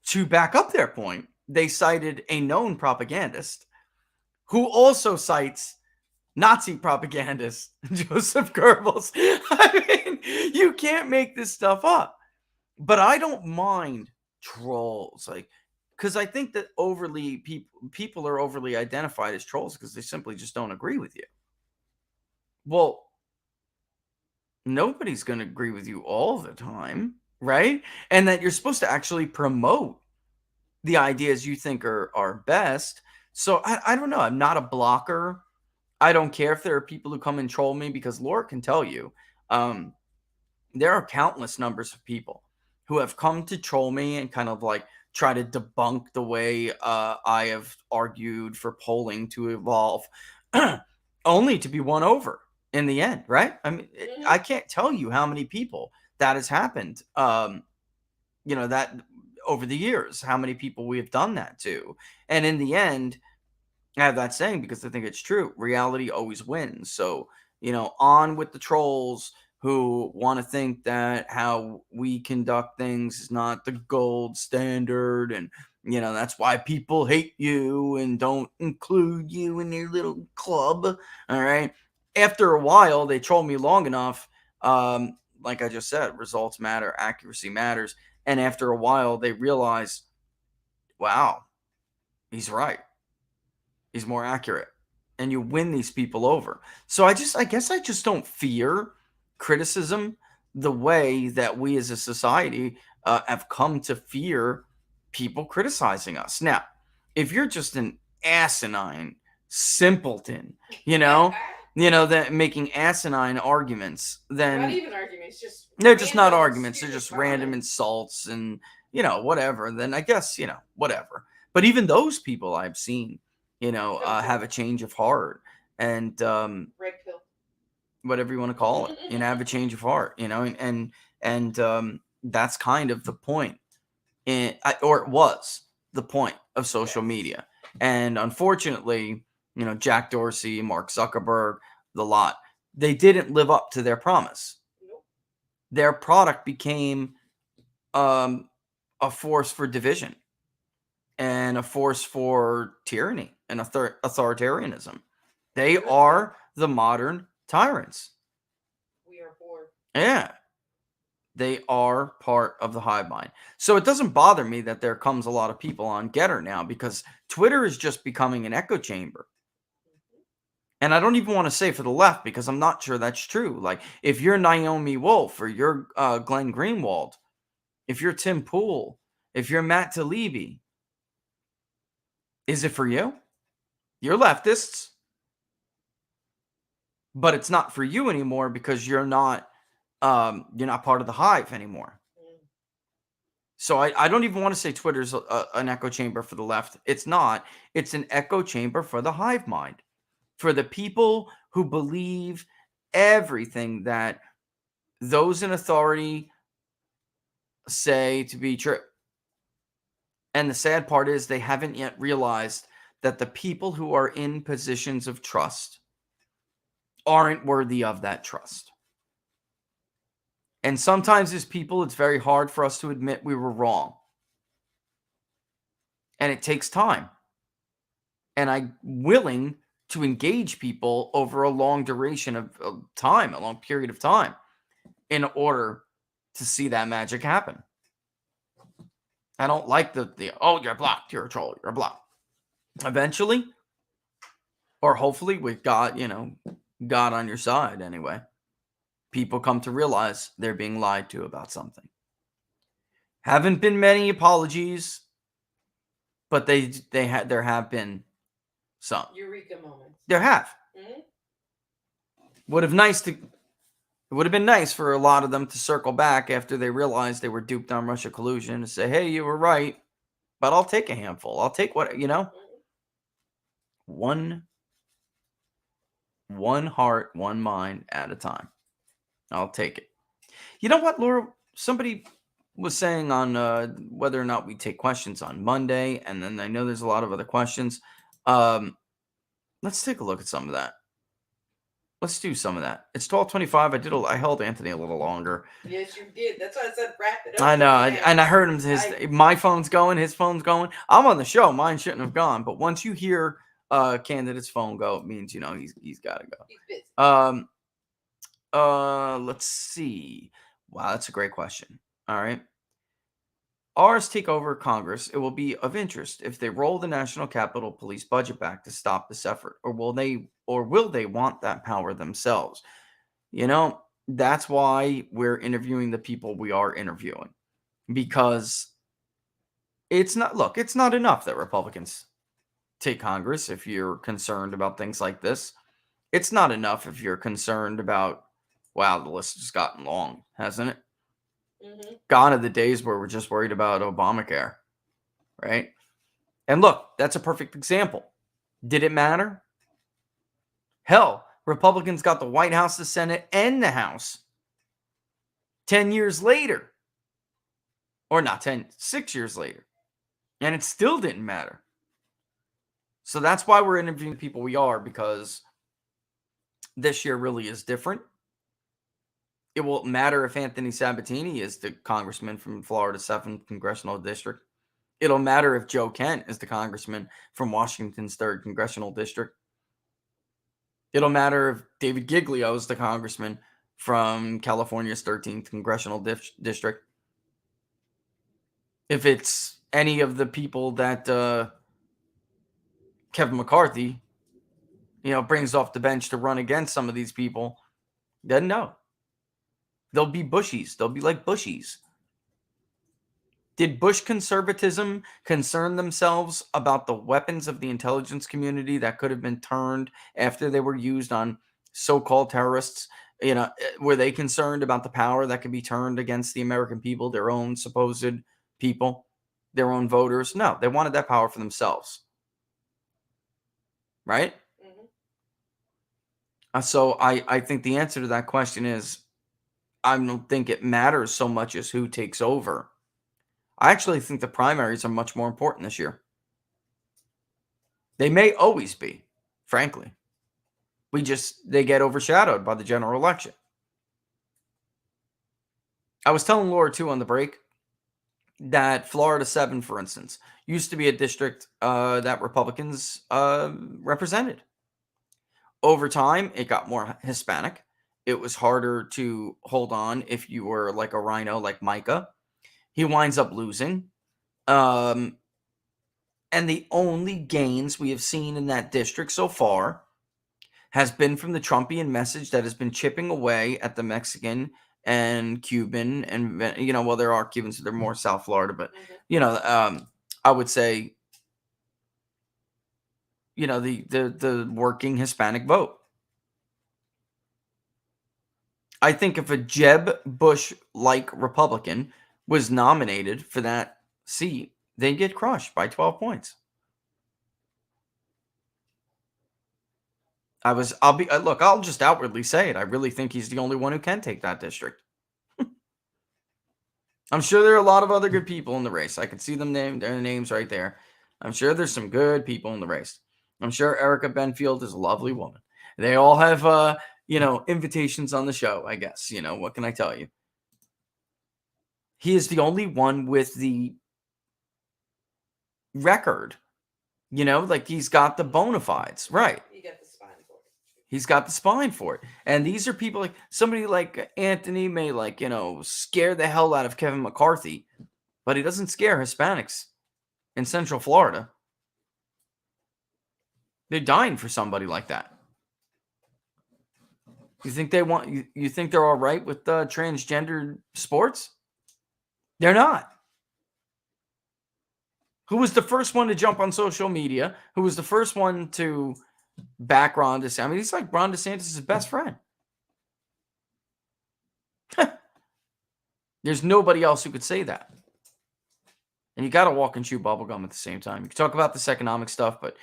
to back up their point, they cited a known propagandist who also cites Nazi propagandist Joseph Goebbels. I mean, you can't make this stuff up. But I don't mind trolls, like, because I think that overly people are overly identified as trolls because they simply just don't agree with you. Well, nobody's going to agree with you all the time, right? And that you're supposed to actually promote the ideas you think are best. So I don't know. I'm not a blocker. I don't care if there are people who come and troll me, because Laura can tell you, there are countless numbers of people who have come to troll me and kind of like try to debunk the way I have argued for polling to evolve, only to be won over in the end, right? I mean, I can't tell you how many people that has happened, that over the years, how many people we have done that to. And in the end, I have that saying because I think it's true. Reality always wins. So, on with the trolls who want to think that how we conduct things is not the gold standard. And, that's why people hate you and don't include you in their little club. All right. After a while, they troll me long enough. Like I just said, results matter, accuracy matters. And after a while, they realize, wow, he's right. He's more accurate. And you win these people over. So I guess I just don't fear criticism the way that we as a society have come to fear people criticizing us. Now, if you're just an asinine simpleton, that making asinine arguments, then Not even arguments, just they're just not random, arguments. They're stupid just random comments. insults and, whatever. Then I guess, whatever. But even those people I've seen, have a change of heart and Red pill. whatever you want to call it, have a change of heart, and that's kind of the point, or it was the point of social media. And unfortunately, Jack Dorsey, Mark Zuckerberg, the lot, they didn't live up to their promise. Nope. Their product became a force for division and a force for tyranny and authoritarianism. They are the modern tyrants. We are bored. Yeah. They are part of the hive mind. So it doesn't bother me that there comes a lot of people on Getter now, because Twitter is just becoming an echo chamber. And I don't even want to say for the left, because I'm not sure that's true. Like, if you're Naomi Wolf, or you're Glenn Greenwald, if you're Tim Pool, if you're Matt Taibbi, is it for you? You're leftists. But it's not for you anymore because you're not part of the hive anymore. So I don't even want to say Twitter's an echo chamber for the left. It's not. It's an echo chamber for the hive mind, for the people who believe everything that those in authority say to be true. And the sad part is they haven't yet realized that the people who are in positions of trust aren't worthy of that trust. And sometimes as people, it's very hard for us to admit we were wrong. And it takes time. And I'm willing to engage people over a long duration of time, a long period of time, in order to see that magic happen. I don't like the oh, you're blocked, you're a troll, you're blocked. Eventually, or hopefully with God, God on your side anyway, people come to realize they're being lied to about something. Haven't been many apologies, but there have been some. Eureka moments. There have. Mm-hmm. It would have been nice for a lot of them to circle back after they realized they were duped on Russia collusion and say, hey, you were right, but I'll take a handful. I'll take what, Mm-hmm. one One heart, one mind at a time. I'll take it. You know what, Laura? Somebody was saying on whether or not we take questions on Monday, and then I know there's a lot of other questions. Let's take a look at some of that. Let's do some of that. It's 12:25. I held Anthony a little longer. Yes, you did. That's why I said wrap it up. I know, and I heard him. My phone's going. His phone's going. I'm on the show. Mine shouldn't have gone. But once you hear candidate's phone go, it means he's got to go. He's busy. Let's see. Wow, that's a great question. All right. Ours take over Congress. It will be of interest if they roll the National Capital Police budget back to stop this effort, or will they want that power themselves? That's why we're interviewing the people we are interviewing, because it's not enough that Republicans take Congress if you're concerned about things like this. It's not enough if you're concerned about, wow, the list has gotten long, hasn't it? Mm-hmm. Gone are the days where we're just worried about Obamacare, right? And look, that's a perfect example. Did it matter? Hell, Republicans got the White House, the Senate, and the House 10 years later. Or not 6 years later. And it still didn't matter. So that's why we're interviewing the people we are, because this year really is different. It won't matter if Anthony Sabatini is the congressman from Florida 7th Congressional District. It'll matter if Joe Kent is the congressman from Washington's 3rd Congressional District. It'll matter if David Giglio is the congressman from California's 13th Congressional District. If it's any of the people that Kevin McCarthy, brings off the bench to run against some of these people, then no. They'll be Bushies. They'll be like Bushies. Did Bush conservatism concern themselves about the weapons of the intelligence community that could have been turned after they were used on so-called terrorists? Were they concerned about the power that could be turned against the American people, their own supposed people, their own voters? No, they wanted that power for themselves. Right? Mm-hmm. So I think the answer to that question is, I don't think it matters so much as who takes over. I actually think the primaries are much more important this year. They may always be, frankly. They get overshadowed by the general election. I was telling Laura, too, on the break, that Florida 7, for instance, used to be a district that Republicans represented. Over time, it got more Hispanic. It was harder to hold on if you were like a rhino like Micah. He winds up losing. And the only gains we have seen in that district so far has been from the Trumpian message that has been chipping away at the Mexican and Cuban. And, well, there are Cubans, they're more South Florida. But, I would say, the working Hispanic vote. I think if a Jeb Bush-like Republican was nominated for that seat, they'd get crushed by 12 points. I'll just outwardly say it. I really think he's the only one who can take that district. I'm sure there are a lot of other good people in the race. I can see their names right there. I'm sure there's some good people in the race. I'm sure Erica Benfield is a lovely woman. They all have, invitations on the show, I guess. What can I tell you? He is the only one with the record. He's got the bona fides. Right. You got the spine for it. He's got the spine for it. And these are people like somebody like Anthony may scare the hell out of Kevin McCarthy, but he doesn't scare Hispanics in Central Florida. They're dying for somebody like that. You think you think they're all right with transgender sports? They're not. Who was the first one to jump on social media? Who was the first one to back Ron DeSantis? I mean, he's like Ron DeSantis' best friend. There's nobody else who could say that. And you got to walk and chew bubblegum at the same time. You can talk about this economic stuff, but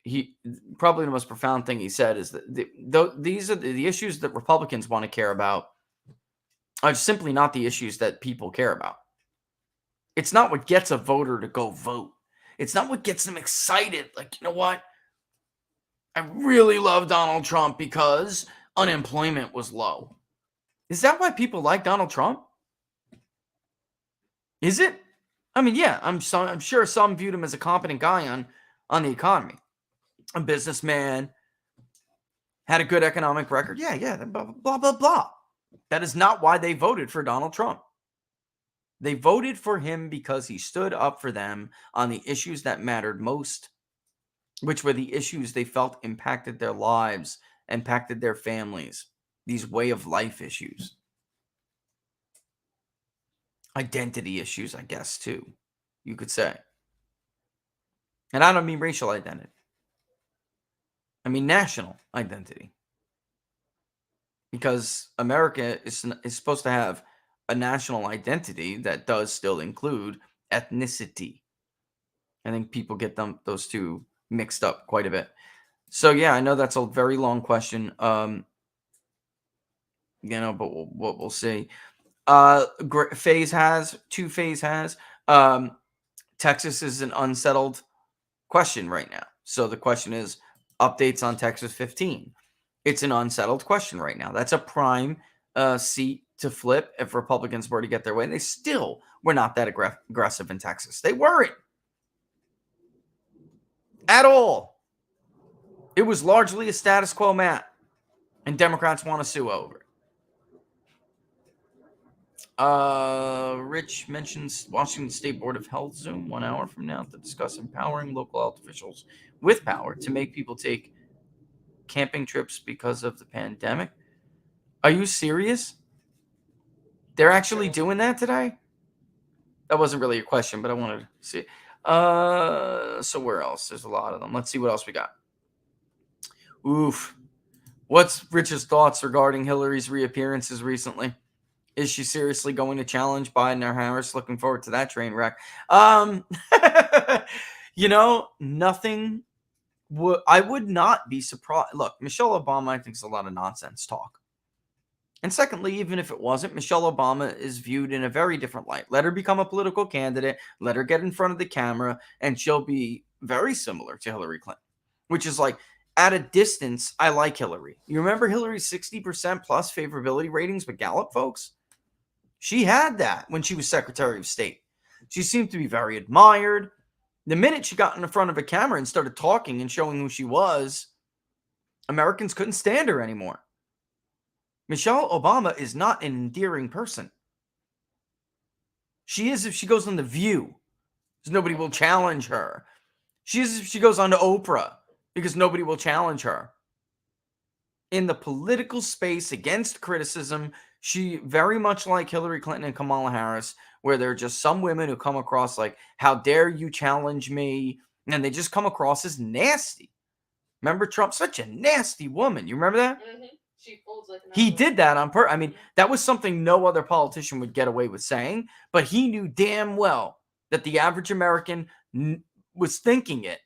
he probably the most profound thing he said is that these are the issues that Republicans want to care about are simply not the issues that people care about. It's not what gets a voter to go vote. It's not what gets them excited. Like, you know what? I really love Donald Trump because unemployment was low. Is that why people like Donald Trump? Is it? I mean, yeah, I'm sure some viewed him as a competent guy on the economy. A businessman, had a good economic record. Yeah, blah, blah, blah, blah. That is not why they voted for Donald Trump. They voted for him because he stood up for them on the issues that mattered most, which were the issues they felt impacted their lives, impacted their families, these way of life issues. Identity issues, I guess, too, you could say. And I don't mean racial identity. I mean national identity. Because America is supposed to have a national identity that does still include ethnicity. I think people get those two mixed up quite a bit. So yeah, I know that's a very long question. But we'll see. Phase has Texas is an unsettled question right now. So the question is updates on Texas 15. It's an unsettled question right now. That's a prime seat to flip if Republicans were to get their way. And they still were not that aggressive in Texas. They weren't at all. It was largely a status quo map. And Democrats want to sue over it. Rich mentions Washington State Board of Health Zoom 1 hour from now to discuss empowering local health officials with power to make people take camping trips because of the pandemic. Are you serious? They're actually doing that today? That wasn't really a question, but I wanted to see. So where else? There's a lot of them. Let's see what else we got. Oof. What's Rich's thoughts regarding Hillary's reappearances recently? Is she seriously going to challenge Biden or Harris? Looking forward to that train wreck. Nothing. I would not be surprised. Look, Michelle Obama, I think, is a lot of nonsense talk. And secondly, even if it wasn't, Michelle Obama is viewed in a very different light. Let her become a political candidate. Let her get in front of the camera, and she'll be very similar to Hillary Clinton, which is like, at a distance, I like Hillary. You remember Hillary's 60% plus favorability ratings with Gallup, folks? She had that when she was Secretary of State. She seemed to be very admired. The minute she got in front of a camera and started talking and showing who she was, Americans couldn't stand her anymore. Michelle Obama is not an endearing person. She is if she goes on The View, because nobody will challenge her. She is if she goes on to Oprah, because nobody will challenge her. In the political space against criticism, she very much like Hillary Clinton and Kamala Harris, where there are just some women who come across like, how dare you challenge me? And they just come across as nasty. Remember Trump? Such a nasty woman. You remember that? Mm-hmm. She folds like an He envelope. did that on purpose. I mean, that was something no other politician would get away with saying, but he knew damn well that the average American was thinking it,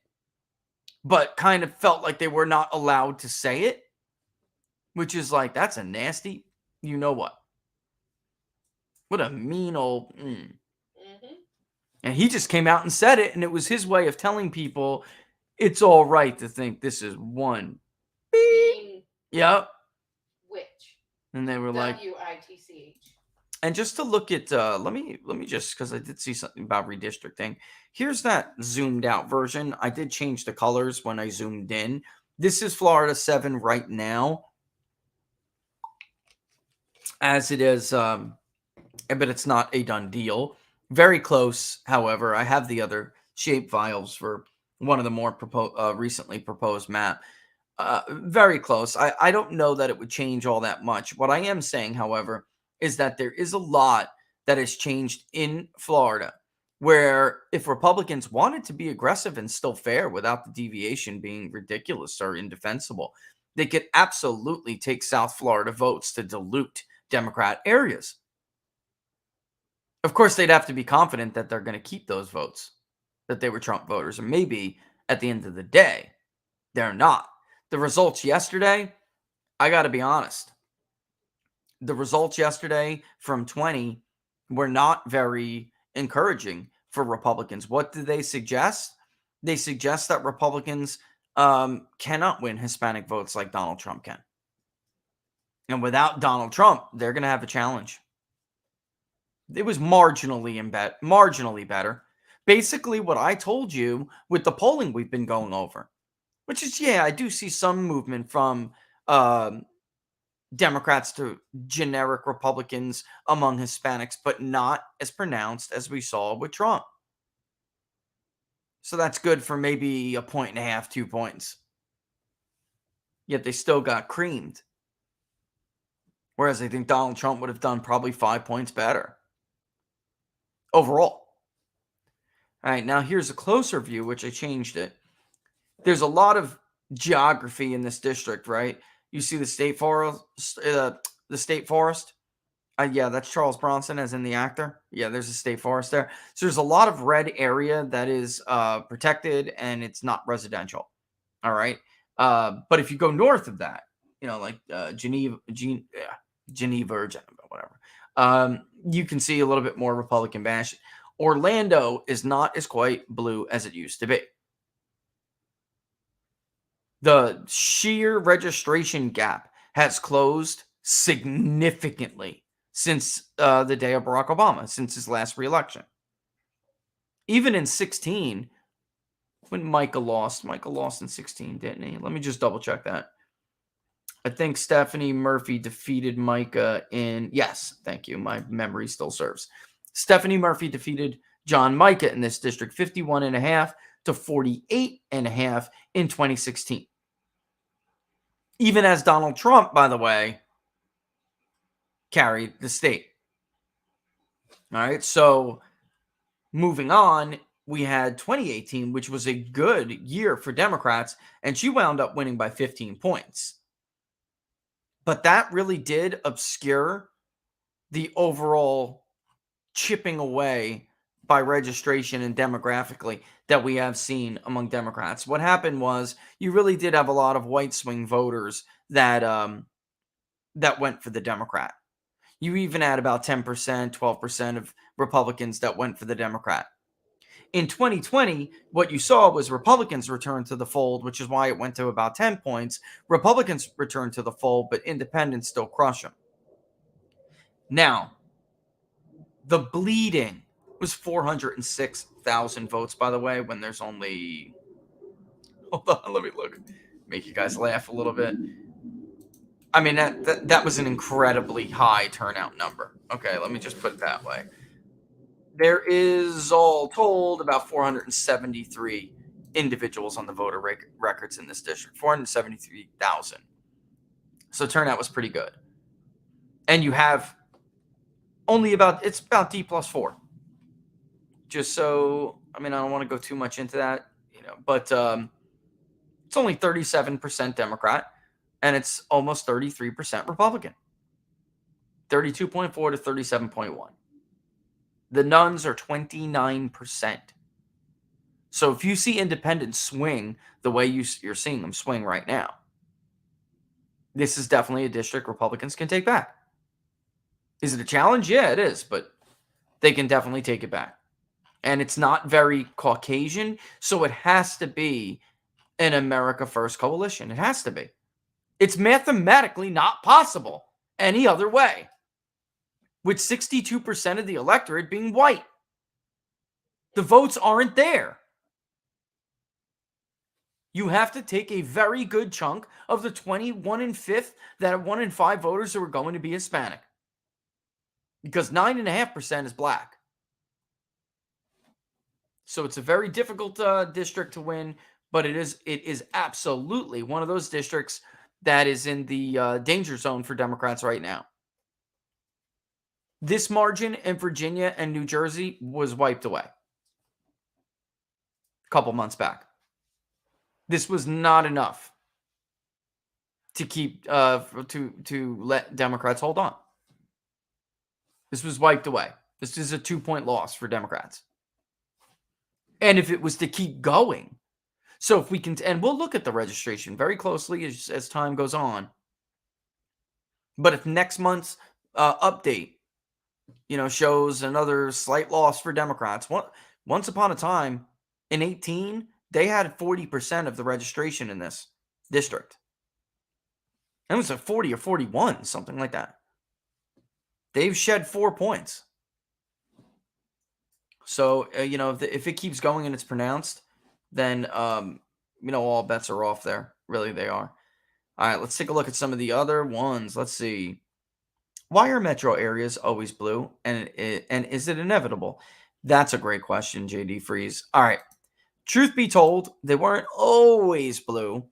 but kind of felt like they were not allowed to say it, which is like, that's a nasty, you know what? What a mean old... Mm. Mm-hmm. And he just came out and said it, and it was his way of telling people it's all right to think this is one beep. Mean Yep. witch. And they were like... WITCH. And just to look at, let me just, because I did see something about redistricting. Here's that zoomed out version. I did change the colors when I zoomed in. This is Florida 7 right now, as it is, but it's not a done deal. Very close, however. I have the other shape files for one of the more recently proposed map. Very close. I don't know that it would change all that much. What I am saying, however, is that there is a lot that has changed in Florida, where if Republicans wanted to be aggressive and still fair without the deviation being ridiculous or indefensible, they could absolutely take South Florida votes to dilute Democrat areas. Of course, they'd have to be confident that they're going to keep those votes, that they were Trump voters, or maybe at the end of the day, They're not. The results yesterday, I got to be honest. The results yesterday from 20 were not very encouraging for Republicans. What do they suggest? They suggest that Republicans cannot win Hispanic votes like Donald Trump can. And without Donald Trump, they're going to have a challenge. It was marginally better. Basically, what I told you with the polling we've been going over, which is, yeah, I do see some movement from Democrats to generic Republicans among Hispanics, but not as pronounced as we saw with Trump. So that's good for maybe 1.5, 2 points. Yet they still got creamed. Whereas I think Donald Trump would have done probably 5 points better overall. All right, now here's a closer view, which I changed it. There's a lot of geography in this district, right? You see the state forest, yeah, that's Charles Bronson, as in the actor. Yeah, there's a state forest there. So there's a lot of red area that is protected, and it's not residential. All right, but if you go north of that, like Geneva, or whatever, you can see a little bit more Republican bash. Orlando is not as quite blue as it used to be. The sheer registration gap has closed significantly since the day of Barack Obama, since his last reelection. Even in 16, when Micah lost in 16, didn't he? Let me just double check that. I think Stephanie Murphy defeated Micah in, yes, thank you. My memory still serves. Stephanie Murphy defeated John Micah in this district, 51.5 to 48.5 in 2016. Even as Donald Trump, by the way, carried the state. All right, so moving on, we had 2018, which was a good year for Democrats, and she wound up winning by 15 points. But that really did obscure the overall chipping away by registration and demographically that we have seen among Democrats. What happened was you really did have a lot of white swing voters that went for the Democrat. You even had about 10%, 12% of Republicans that went for the Democrat. In 2020, what you saw was Republicans return to the fold, which is why it went to about 10 points. Republicans returned to the fold, but independents still crush them. Now, the bleeding was 406,000 votes, by the way, when there's only... Hold on, let me look. Make you guys laugh a little bit. I mean, that was an incredibly high turnout number. Okay, let me just put it that way. There is, all told, about 473 individuals on the voter records in this district. 473,000. So turnout was pretty good. And you have it's about D plus 4. Just so, I mean, I don't want to go too much into that, but it's only 37% Democrat, and it's almost 33% Republican. 32.4 to 37.1. The nuns are 29%. So if you see independents swing the way you're seeing them swing right now, this is definitely a district Republicans can take back. Is it a challenge? Yeah, it is, but they can definitely take it back. And it's not very Caucasian, so it has to be an America First coalition. It has to be. It's mathematically not possible any other way, with 62% of the electorate being white. The votes aren't there. You have to take a very good chunk of the 21 and 5th, that 1 in 5 voters who are going to be Hispanic. Because 9.5% is black. So it's a very difficult district to win, but it is absolutely one of those districts that is in the danger zone for Democrats right now. This margin in Virginia and New Jersey was wiped away a couple months back. This was not enough to keep to let Democrats hold on. This was wiped away. This is a 2-point loss for Democrats. And if it was to keep going, So if we can, and we'll look at the registration very closely as time goes on. But if next month's update, shows another slight loss for Democrats, once upon a time in 18, they had 40% of the registration in this district. It was a 40 or 41, something like that. They've shed 4 points. So, if it keeps going and it's pronounced, then, all bets are off there. Really, they are. All right, let's take a look at some of the other ones. Let's see. Why are metro areas always blue? And is it inevitable? That's a great question, JD Freeze. All right. Truth be told, they weren't always blue.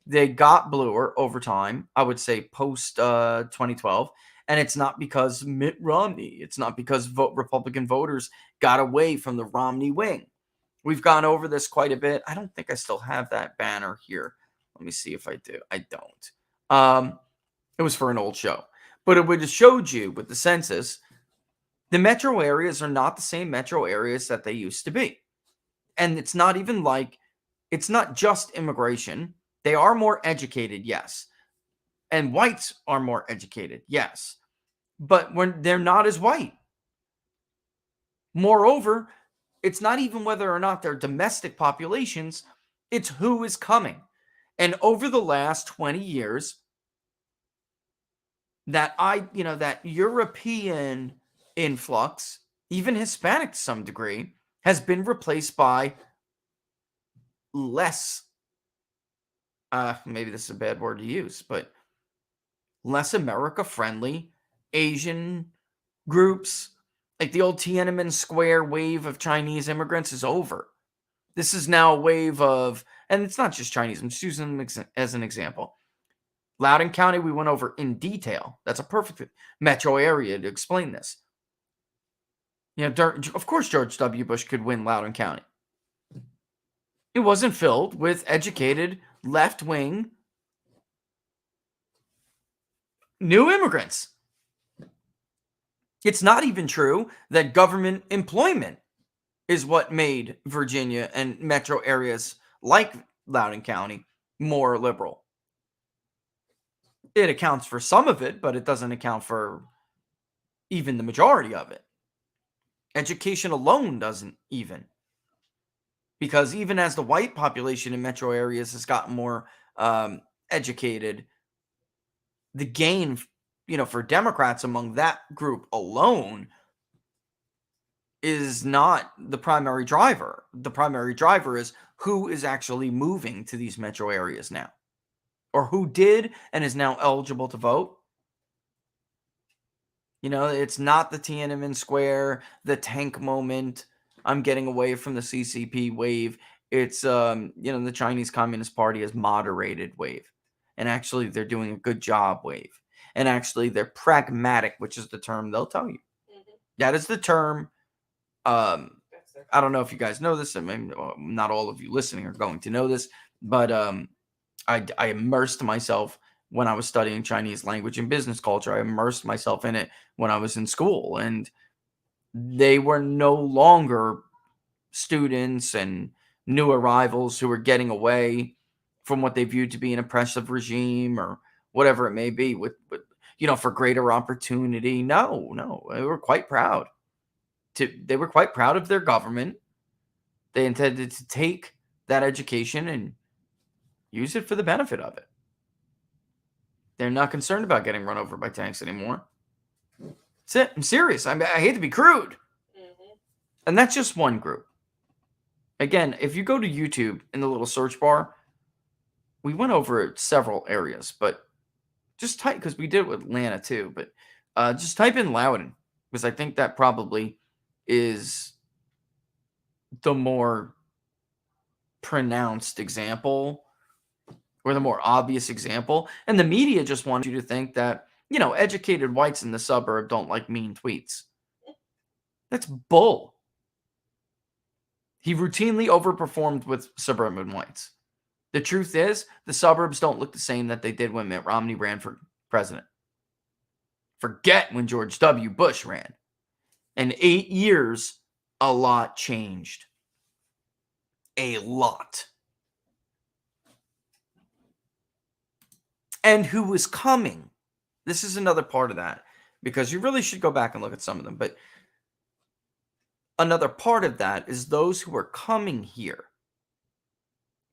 They got bluer over time, I would say post 2012. And it's not because Mitt Romney. It's not because Republican voters got away from the Romney wing. We've gone over this quite a bit. I don't think I still have that banner here. Let me see if I do. I don't. It was for an old show. But it would have showed you with the census, the metro areas are not the same metro areas that they used to be. And it's not even like, it's not just immigration. They are more educated, yes. And whites are more educated, yes. But when they're not as white. Moreover, it's not even whether or not they're domestic populations, it's who is coming. And over the last 20 years, that European influx, even Hispanic to some degree, has been replaced by less, maybe this is a bad word to use, but less America-friendly Asian groups. Like the old Tiananmen Square wave of Chinese immigrants is over. This is now a wave of, and it's not just Chinese, I'm just using them as an example. Loudoun County, we went over in detail. That's a perfect metro area to explain this. Of course, George W. Bush could win Loudoun County. It wasn't filled with educated, left-wing, new immigrants. It's not even true that government employment is what made Virginia and metro areas like Loudoun County more liberal. It accounts for some of it, but it doesn't account for even the majority of it. Education alone doesn't even. Because even as the white population in metro areas has gotten more educated, the gain, for Democrats among that group alone is not the primary driver. The primary driver is who is actually moving to these metro areas now. Or who did and is now eligible to vote. It's not the Tiananmen Square, the tank moment, I'm getting away from the CCP wave. It's, the Chinese Communist Party has moderated wave. And actually, they're doing a good job wave. And actually, they're pragmatic, which is the term they'll tell you. Mm-hmm. That is the term. I don't know if you guys know this. I mean, not all of you listening are going to know this. But I immersed myself when I was studying Chinese language and business culture. I immersed myself in it when I was in school. And they were no longer students and new arrivals who were getting away from what they viewed to be an oppressive regime or whatever it may be with for greater opportunity. No, they were quite proud. They were quite proud of their government. They intended to take that education and use it for the benefit of it. They're not concerned about getting run over by tanks anymore. That's it. I'm serious. I hate to be crude. Mm-hmm. And that's just one group. Again, if you go to YouTube in the little search bar, we went over several areas, but just type, because we did it with Atlanta too, but just type in Loudoun, because I think that probably is the more pronounced example or the more obvious example. And the media just wants you to think that, educated whites in the suburb don't like mean tweets. That's bull. He routinely overperformed with suburban whites. The truth is, the suburbs don't look the same that they did when Mitt Romney ran for president. Forget when George W. Bush ran. In 8 years, a lot changed. A lot. and who was coming. This is another part of that, because you really should go back and look at some of them. But another part of that is those who were coming here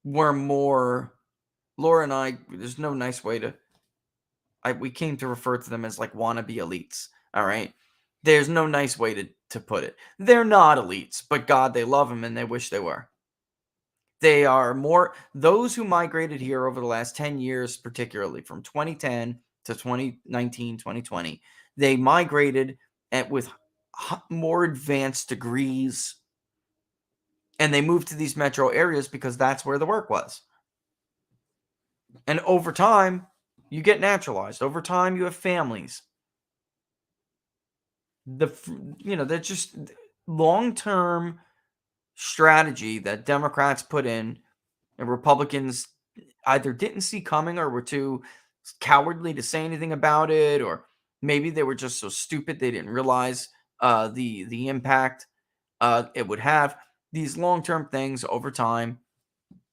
were more, Laura and I, there's no nice way to, we came to refer to them as like wannabe elites. All right. There's no nice way to put it. They're not elites, but God, they love them and they wish they were. They are more, those who migrated here over the last 10 years, particularly from 2010 to 2019, 2020, they migrated with more advanced degrees, and they moved to these metro areas because that's where the work was. And over time, you get naturalized. Over time, you have families. They're just long-term strategy that Democrats put in, and Republicans either didn't see coming or were too cowardly to say anything about it, or maybe they were just so stupid they didn't realize the impact it would have. These long-term things over time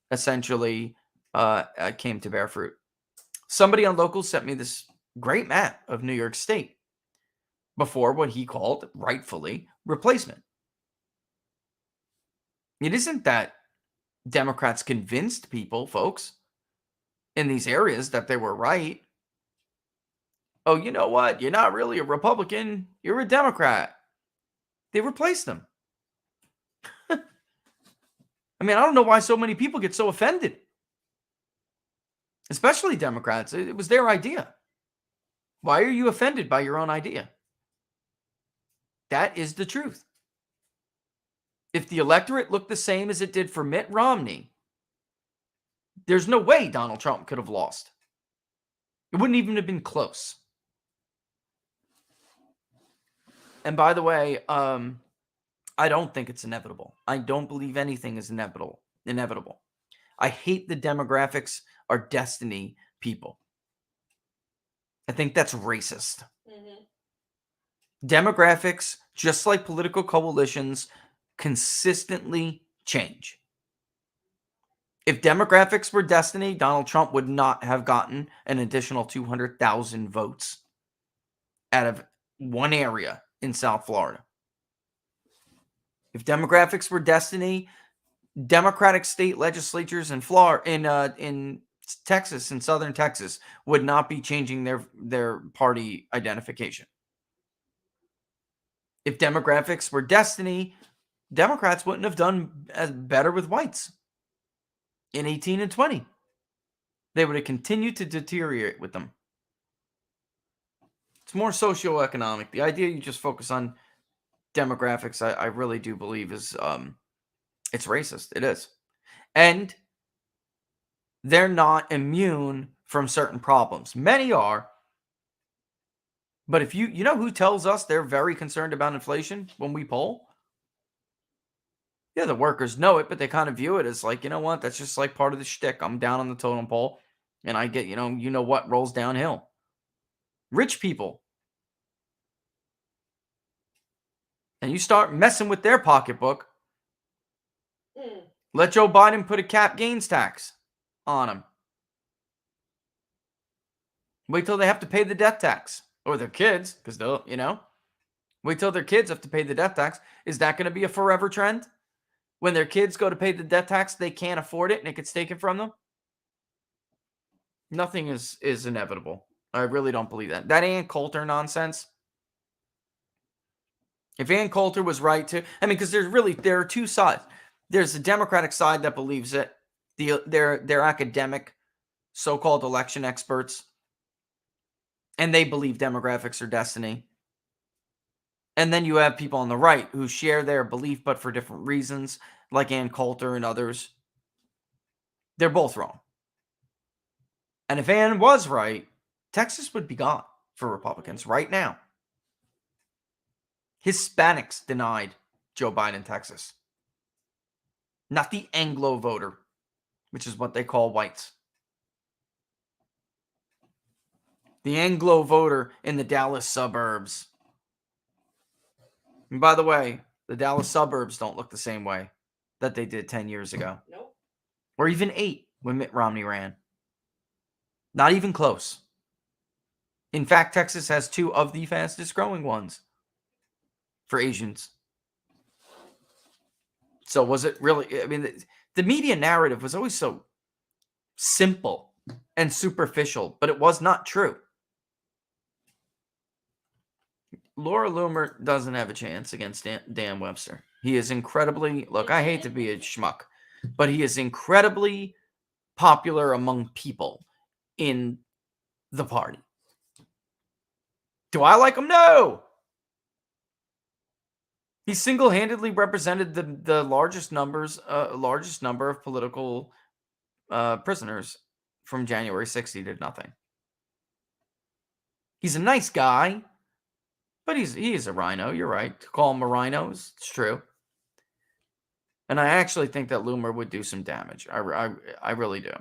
essentially came to bear fruit. Somebody on Local sent me this great map of New York State before what he called, rightfully, replacement. It isn't that Democrats convinced people, folks, in these areas that they were right. Oh, you know what? You're not really a Republican. You're a Democrat. They replaced them. I mean, I don't know why so many people get so offended. Especially Democrats. It was their idea. Why are you offended by your own idea? That is the truth. If the electorate looked the same as it did for Mitt Romney, there's no way Donald Trump could have lost. It wouldn't even have been close. And by the way, I don't think it's inevitable. I don't believe anything is inevitable. I hate the demographics are destiny people. I think that's racist. Mm-hmm. Demographics, just like political coalitions, consistently change. If demographics were destiny, Donald Trump would not have gotten an additional 200,000 votes out of one area in South Florida. If demographics were destiny, Democratic state legislatures in Florida, in Texas, in southern Texas, would not be changing their party identification. If demographics were destiny, Democrats wouldn't have done as better with whites in 18 and 20. They would have continued to deteriorate with them. It's more socioeconomic. The idea you just focus on demographics, I really do believe is it's racist. It is. And they're not immune from certain problems. Many are. But if you know who tells us they're very concerned about inflation when we poll? Yeah, the workers know it, but they kind of view it as like, you know what? That's just like part of the shtick. I'm down on the totem pole and I get, you know what rolls downhill. Rich people. And you start messing with their pocketbook. Let Joe Biden put a cap gains tax on them. Wait till they have to pay the death tax. Or their kids, because they'll, wait till their kids have to pay the death tax. Is that going to be a forever trend? When their kids go to pay the death tax, they can't afford it and it gets taken from them? Nothing is inevitable. I really don't believe that. That Ann Coulter nonsense. If Ann Coulter was right to, because there are two sides. There's the Democratic side that believes it. They're academic, so-called election experts. And they believe demographics are destiny. And then you have people on the right who share their belief, but for different reasons, like Ann Coulter and others. They're both wrong. And if Ann was right, Texas would be gone for Republicans right now. Hispanics denied Joe Biden Texas. Not the Anglo voter, which is what they call whites. The Anglo voter in the Dallas suburbs. And by the way, the Dallas suburbs don't look the same way that they did 10 years ago. Nope. Or even 8 when Mitt Romney ran. Not even close. In fact, Texas has 2 of the fastest growing ones for Asians. So was it really, I mean, the media narrative was always so simple and superficial, but it was not true. Laura Loomer doesn't have a chance against Dan Webster. He is incredibly, look, I hate to be a schmuck, but he is incredibly popular among people in the party. Do I like him? No. He single-handedly represented the largest number of political prisoners from January 6th. He did nothing. He's a nice guy, but he is a rhino. You're right. To call him a rhino, it's true. And I actually think that Loomer would do some damage. I really do.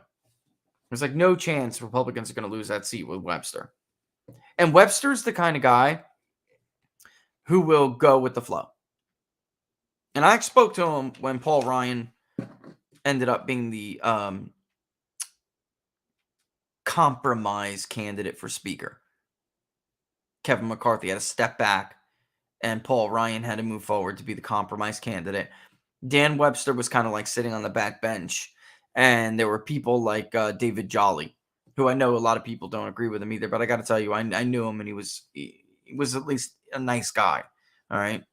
There's like no chance Republicans are going to lose that seat with Webster. And Webster's the kind of guy who will go with the flow. And I spoke to him when Paul Ryan ended up being the compromise candidate for speaker. Kevin McCarthy had to step back, and Paul Ryan had to move forward to be the compromise candidate. Dan Webster was kind of like sitting on the back bench, and there were people like David Jolly, who I know a lot of people don't agree with him either, but I got to tell you, I knew him, and he was at least a nice guy, all right?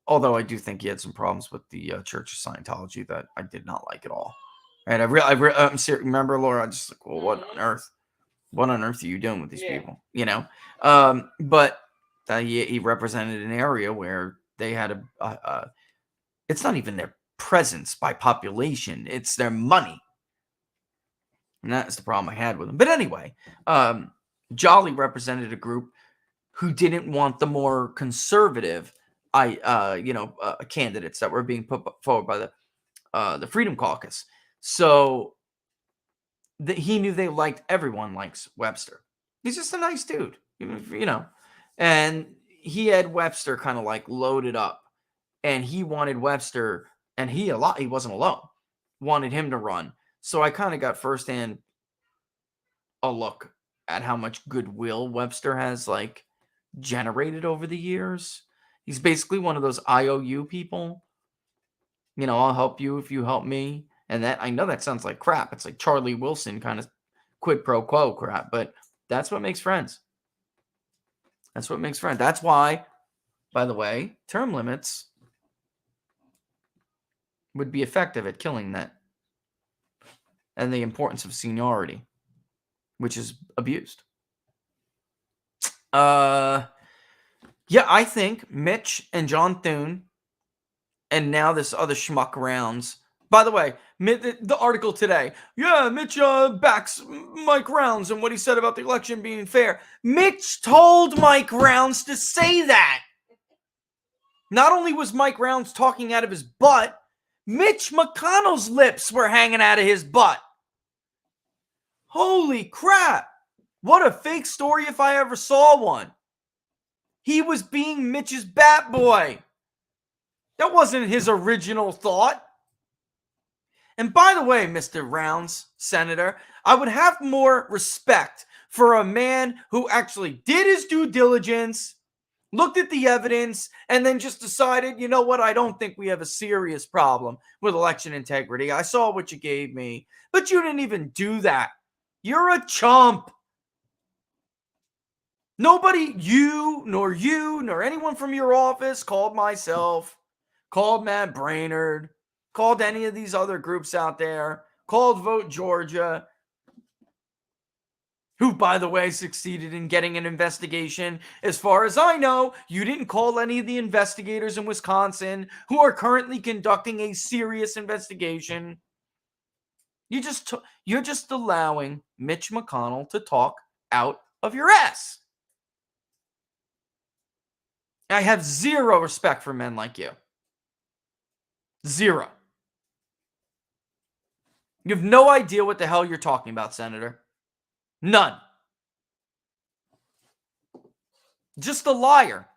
Although I do think he had some problems with the Church of Scientology that I did not like at all. Right? I'm serious. Remember, Laura? I just like, well, what on earth? What on earth are you doing with these people? You know? But he represented an area where they had it's not even their presence by population. It's their money. And that's the problem I had with him. But anyway, Jolly represented a group who didn't want the more conservative candidates that were being put forward by the Freedom Caucus. So he knew they liked, everyone likes Webster. He's just a nice dude, you know. And he had Webster kind of like loaded up, and he wanted Webster, and he wasn't alone, wanted him to run. So I kind of got firsthand a look at how much goodwill Webster has like generated over the years. He's basically one of those IOU people. You know, I'll help you if you help me. And that, I know that sounds like crap. It's like Charlie Wilson kind of quid pro quo crap, but that's what makes friends. That's what makes friends. That's why, by the way, term limits would be effective at killing that. And the importance of seniority, which is abused. Yeah, I think Mitch and John Thune, and now this other schmuck Rounds. By the way, the article today. Yeah, Mitch backs Mike Rounds and what he said about the election being fair. Mitch told Mike Rounds to say that. Not only was Mike Rounds talking out of his butt, Mitch McConnell's lips were hanging out of his butt. Holy crap. What a fake story if I ever saw one. He was being Mitch's bat boy. That wasn't his original thought. And by the way, Mr. Rounds, Senator, I would have more respect for a man who actually did his due diligence, looked at the evidence, and then just decided, you know what, I don't think we have a serious problem with election integrity. I saw what you gave me, but you didn't even do that. You're a chump. Nobody, you, nor anyone from your office called myself, called Matt Brainerd, called any of these other groups out there, called Vote Georgia, who, by the way, succeeded in getting an investigation. As far as I know, you didn't call any of the investigators in Wisconsin who are currently conducting a serious investigation. You're just allowing Mitch McConnell to talk out of your ass. I have zero respect for men like you. Zero. You have no idea what the hell you're talking about, Senator. None. Just a liar.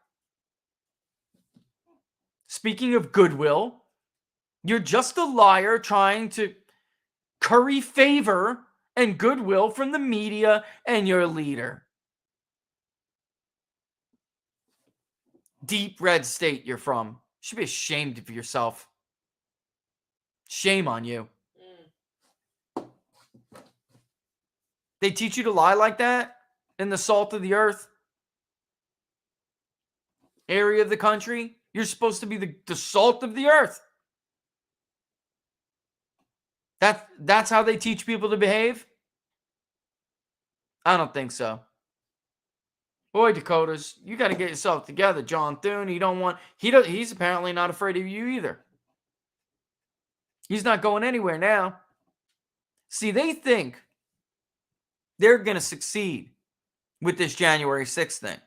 Speaking of goodwill, you're just a liar trying to curry favor and goodwill from the media and your leader. Deep red state you're from. You should be ashamed of yourself. Shame on you. They teach you to lie like that in the salt of the earth area of the country. You're supposed to be the salt of the earth. That's how they teach people to behave? I don't think so. Boy, Dakotas, you got to get yourself together, John Thune. He's apparently not afraid of you either. He's not going anywhere now. See, they think they're going to succeed with this January 6th thing.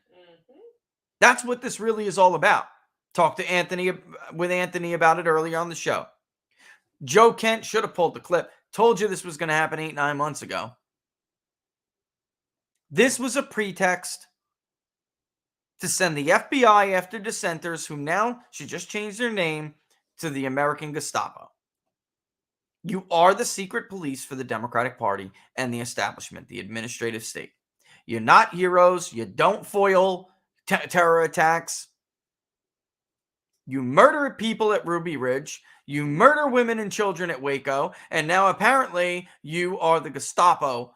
That's what this really is all about. Talked to Anthony about it earlier on the show. Joe Kent should have pulled the clip. Told you this was going to happen 8-9 months ago. This was a pretext to send the FBI after dissenters who now should just change their name to the American Gestapo. You are the secret police for the Democratic Party and the establishment, the administrative state. You're not heroes. You don't foil terror attacks. You murder people at Ruby Ridge. You murder women and children at Waco. And now apparently you are the Gestapo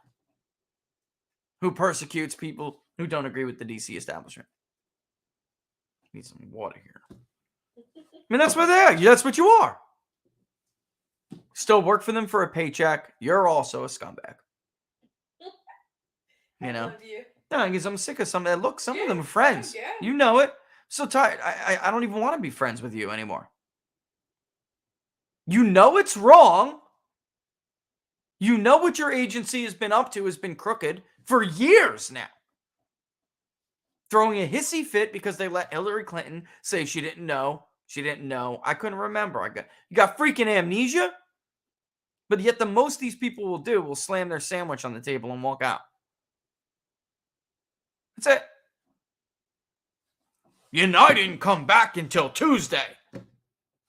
who persecutes people who don't agree with the DC establishment. Need some water here. I mean, that's what they are. That's what you are. Still work for them for a paycheck. You're also a scumbag. You know? No, because I'm sick of some of that. Look, some of them are friends. Yeah. You know it. So tired. I don't even want to be friends with you anymore. You know it's wrong. You know what your agency has been up to has been crooked for years now. Throwing a hissy fit because they let Hillary Clinton say she didn't know. She didn't know. I couldn't remember. You got freaking amnesia? But yet the most these people will do will slam their sandwich on the table and walk out. That's it. You know I didn't come back until Tuesday.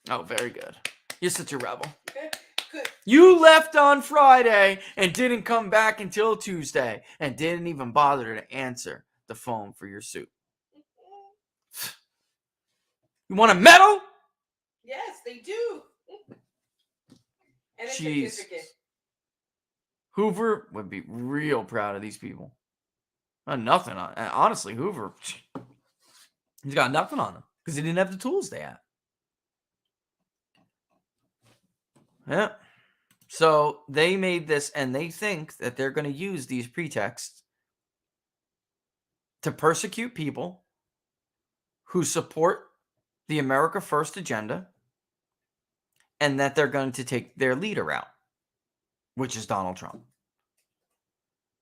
Oh, very good. You're such a rebel. Good. You left on Friday and didn't come back until Tuesday and didn't even bother to answer the phone for your suit. You want a medal? Yes, they do. And a Jeez. certificate. Hoover would be real proud of these people. Nothing on. Honestly, Hoover, he's got nothing on him because he didn't have the tools they had. Yeah. So they made this, and they think that they're going to use these pretexts to persecute people who support the America First agenda, and that they're going to take their leader out, which is Donald Trump.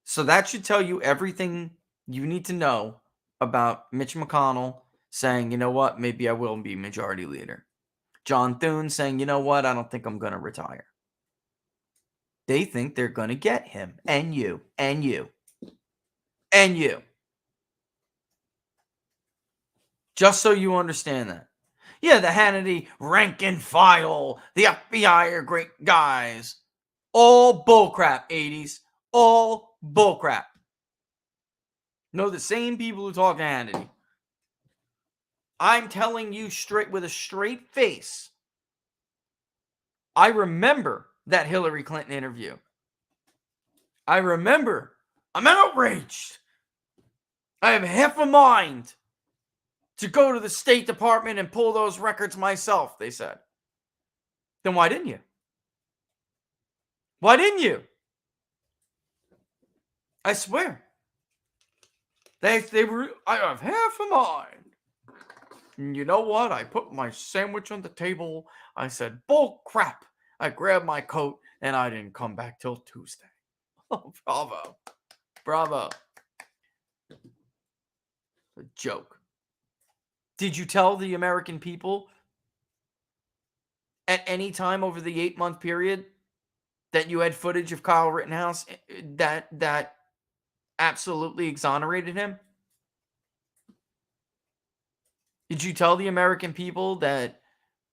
So that should tell you everything you need to know about Mitch McConnell saying, you know what, maybe I will be majority leader. John Thune saying, you know what, I don't think I'm going to retire. They think they're going to get him and you and you and you. Just so you understand that. Yeah, the Hannity rank and file, the FBI are great guys. All bullcrap, 80s. All bullcrap. No, the same people who talk to Hannity. I'm telling you straight with a straight face. I remember that Hillary Clinton interview. I remember. I'm outraged. I have half a mind to go to the State Department and pull those records myself, they said. Then why didn't you? Why didn't you? I swear. They were, I have half a mind. And you know what? I put my sandwich on the table. I said, bull crap. I grabbed my coat and I didn't come back till Tuesday. Oh, bravo. Bravo. A joke. Did you tell the American people at any time over the 8-month period that you had footage of Kyle Rittenhouse that absolutely exonerated him? Did you tell the American people that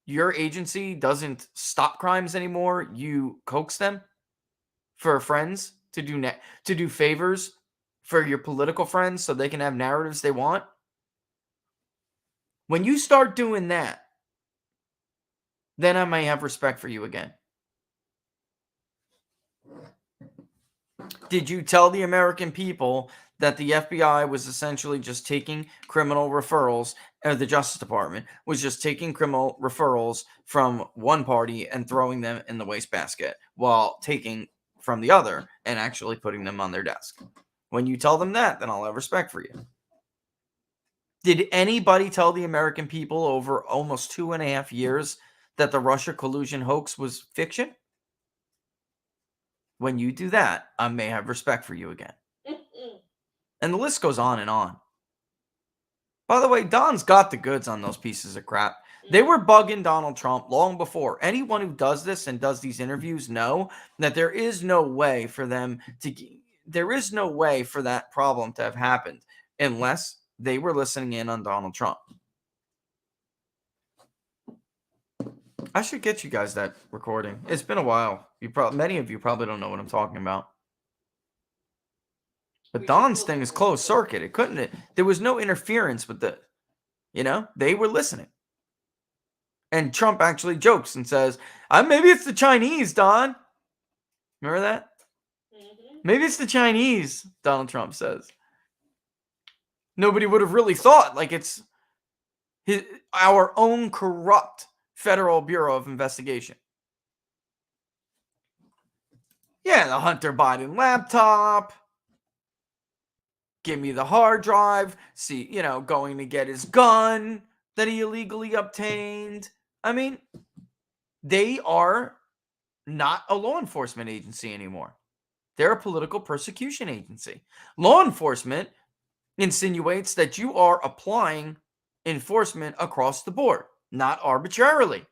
your agency doesn't stop crimes anymore? You coax them for friends to do favors for your political friends so they can have narratives they want. When you start doing that, then I may have respect for you again. Did you tell the American people that the FBI was essentially just taking criminal referrals, or the Justice Department was just taking criminal referrals from one party and throwing them in the wastebasket while taking from the other and actually putting them on their desk? When you tell them that, then I'll have respect for you. Did anybody tell the American people over almost 2.5 years that the Russia collusion hoax was fiction? When you do that, I may have respect for you again. And the list goes on and on. By the way, Don's got the goods on those pieces of crap. They were bugging Donald Trump long before. Anyone who does this and does these interviews know that there is no way for them to... There is no way for that problem to have happened unless they were listening in on Donald Trump. I should get you guys that recording. It's been a while. Many of you probably don't know what I'm talking about. But Don's thing is closed circuit. It couldn't. There was no interference with the, they were listening. And Trump actually jokes and says, maybe it's the Chinese, Don. Remember that? Mm-hmm. Maybe it's the Chinese, Donald Trump says. Nobody would have really thought like it's our own corrupt Federal Bureau of Investigation. Yeah, the Hunter Biden laptop. Give me the hard drive. See, going to get his gun that he illegally obtained. I mean, they are not a law enforcement agency anymore. They're a political persecution agency. Law enforcement insinuates that you are applying enforcement across the board, not arbitrarily.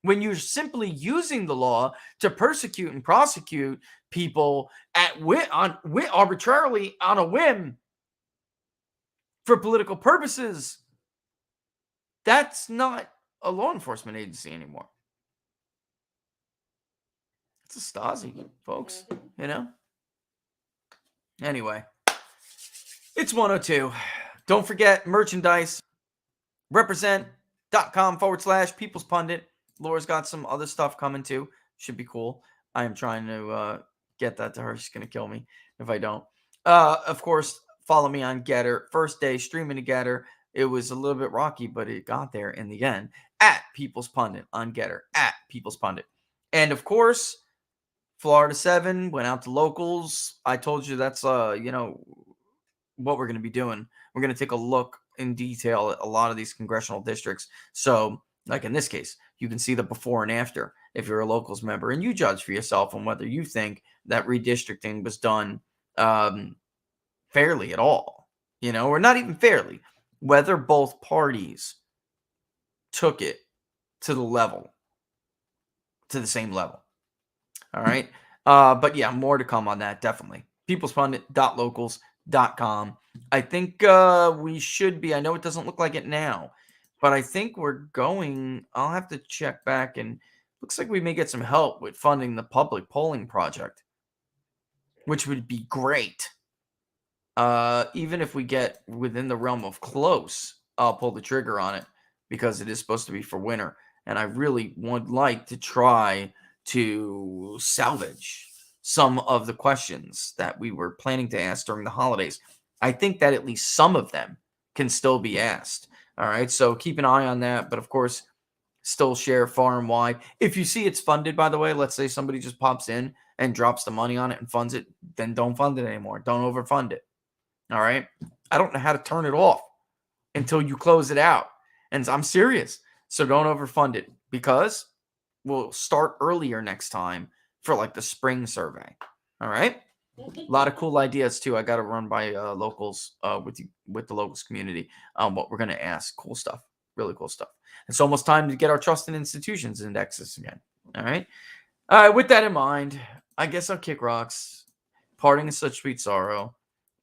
When you're simply using the law to persecute and prosecute people arbitrarily on a whim for political purposes, that's not a law enforcement agency anymore. It's a Stasi, folks, Anyway, it's 102. Don't forget merchandise. Represent.com/People's Pundit. Laura's got some other stuff coming too. Should be cool. I am trying to get that to her. She's going to kill me if I don't. Of course, follow me on Getter. First day streaming to Getter. It was a little bit rocky, but it got there in the end. At People's Pundit on Getter. At People's Pundit. And of course, Florida 7 went out to locals. I told you that's, what we're going to be doing. We're going to take a look in detail at a lot of these congressional districts. So, like in this case, you can see the before and after if you're a locals member, and you judge for yourself on whether you think that redistricting was done fairly at all, or not even fairly, whether both parties took it to the same level. All right. But yeah, more to come on that. Definitely. peoplespundit.locals.com. I think we should be, I know it doesn't look like it now, but I think we're going, I'll have to check back, and looks like we may get some help with funding the public polling project, which would be great. Even if we get within the realm of close, I'll pull the trigger on it because it is supposed to be for winter. And I really would like to try to salvage some of the questions that we were planning to ask during the holidays. I think that at least some of them can still be asked. All right, so keep an eye on that. But of course, still share far and wide. If you see it's funded, by the way, let's say somebody just pops in and drops the money on it and funds it, then don't fund it anymore. Don't overfund it. All right, I don't know how to turn it off until you close it out. And I'm serious. So don't overfund it, because we'll start earlier next time for like the spring survey. All right. A lot of cool ideas too. I got to run by locals with the locals community on what we're going to ask. Cool stuff. Really cool stuff. It's almost time to get our trust in institutions indexes again. All right. With that in mind, I guess I'll kick rocks. Parting is such sweet sorrow,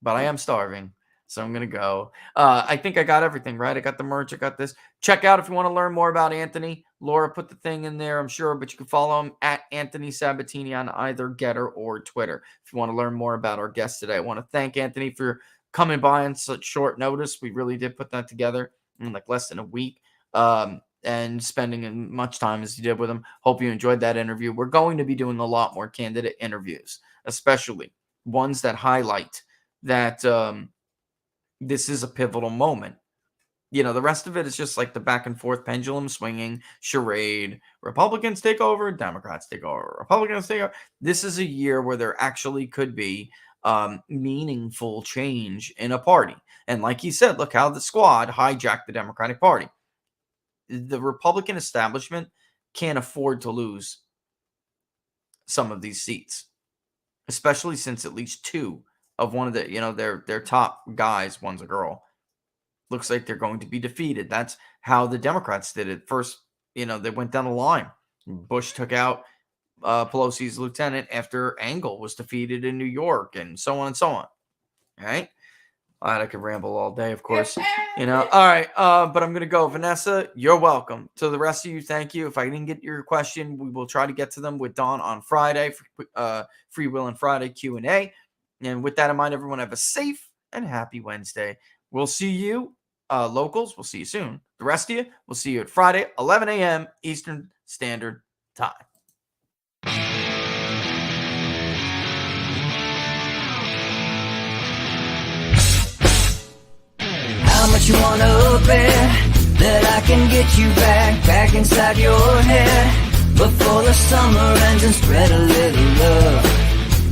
but I am starving, so I'm going to go. I think I got everything right. I got the merch. I got this. Check out if you want to learn more about Anthony. Laura put the thing in there, I'm sure, but you can follow him at Anthony Sabatini on either Getter or Twitter if you want to learn more about our guest today. I want to thank Anthony for coming by on such short notice. We really did put that together in like less than a week, and spending as much time as you did with him. Hope you enjoyed that interview. We're going to be doing a lot more candidate interviews, especially ones that highlight that this is a pivotal moment. The rest of it is just like the back and forth pendulum swinging charade. Republicans take over, Democrats take over, Republicans take over. This is a year where there actually could be meaningful change in a party. And like he said, look how the squad hijacked the Democratic Party. The Republican establishment can't afford to lose some of these seats, especially since at least two of one of the, their top guys, one's a girl, looks like they're going to be defeated. That's how the Democrats did it. First, they went down the line. Bush took out Pelosi's lieutenant after Engel was defeated in New York, and so on and so on. All right. I could ramble all day, of course. All right. But I'm going to go. Vanessa, you're welcome. To the rest of you, thank you. If I didn't get your question, we will try to get to them with Dawn on Friday for Free Will and Friday Q&A. And with that in mind, everyone have a safe and happy Wednesday. We'll see you, locals. We'll see you soon. The rest of you, we'll see you at Friday, 11 a.m. Eastern Standard Time. How much you wanna bet that I can get you back inside your head before the summer ends and spread a little love.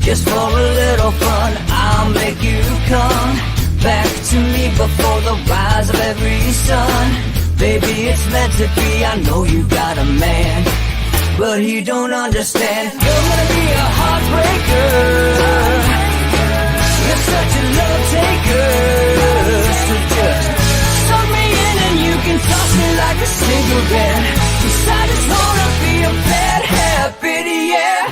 Just for a little fun, I'll make you come back to me before the rise of every sun. Baby, it's meant to be. I know you got a man, but he don't understand. You're gonna be a heartbreaker. You're such a love taker. So just suck me in and you can toss me like a cigarette. 'Cause I just wanna be a bad habit, yeah.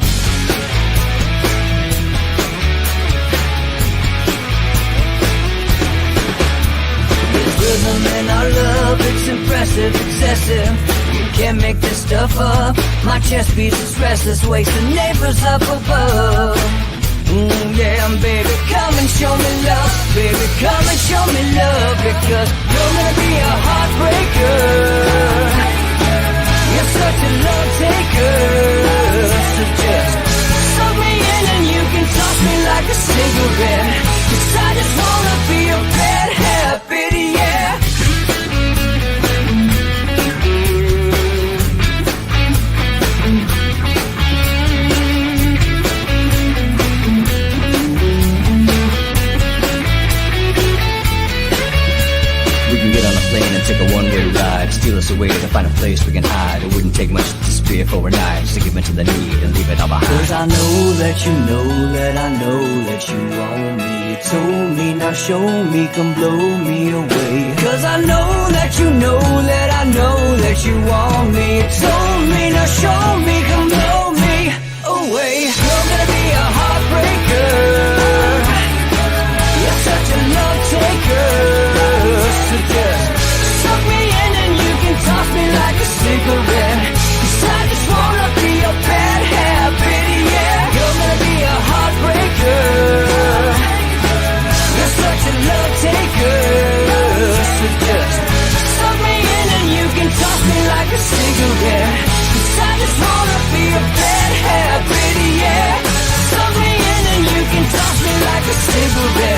There's rhythm in our love, it's impressive, excessive. You can't make this stuff up. My chest beats is restless, wakes the neighbors up above. Yeah, baby, come and show me love. Baby, come and show me love. Because you're gonna be a heartbreaker. You're such a love taker. So just suck me in and you can toss me like a cigarette. 'Cause I just wanna be a bad habit, yeah. Take a one-way ride, steal us away to find a place we can hide. It wouldn't take much to spear overnight, just to give in to the need and leave it all behind. 'Cause I know that you know that I know that you want me. You told me, now show me, come blow me away. 'Cause I know that you know that I know that you want me. You told me, now show me, come blow me away. You're gonna be a heartbreaker. You're such a love taker. So just suck me in and you can toss me like a cigarette. 'Cause I just wanna be a bad habit, yeah. You're gonna be a heartbreaker. You're such a love taker. So just suck me in and you can toss me like a cigarette. 'Cause I just wanna be a bad habit, yeah. Suck me in and you can toss me like a cigarette.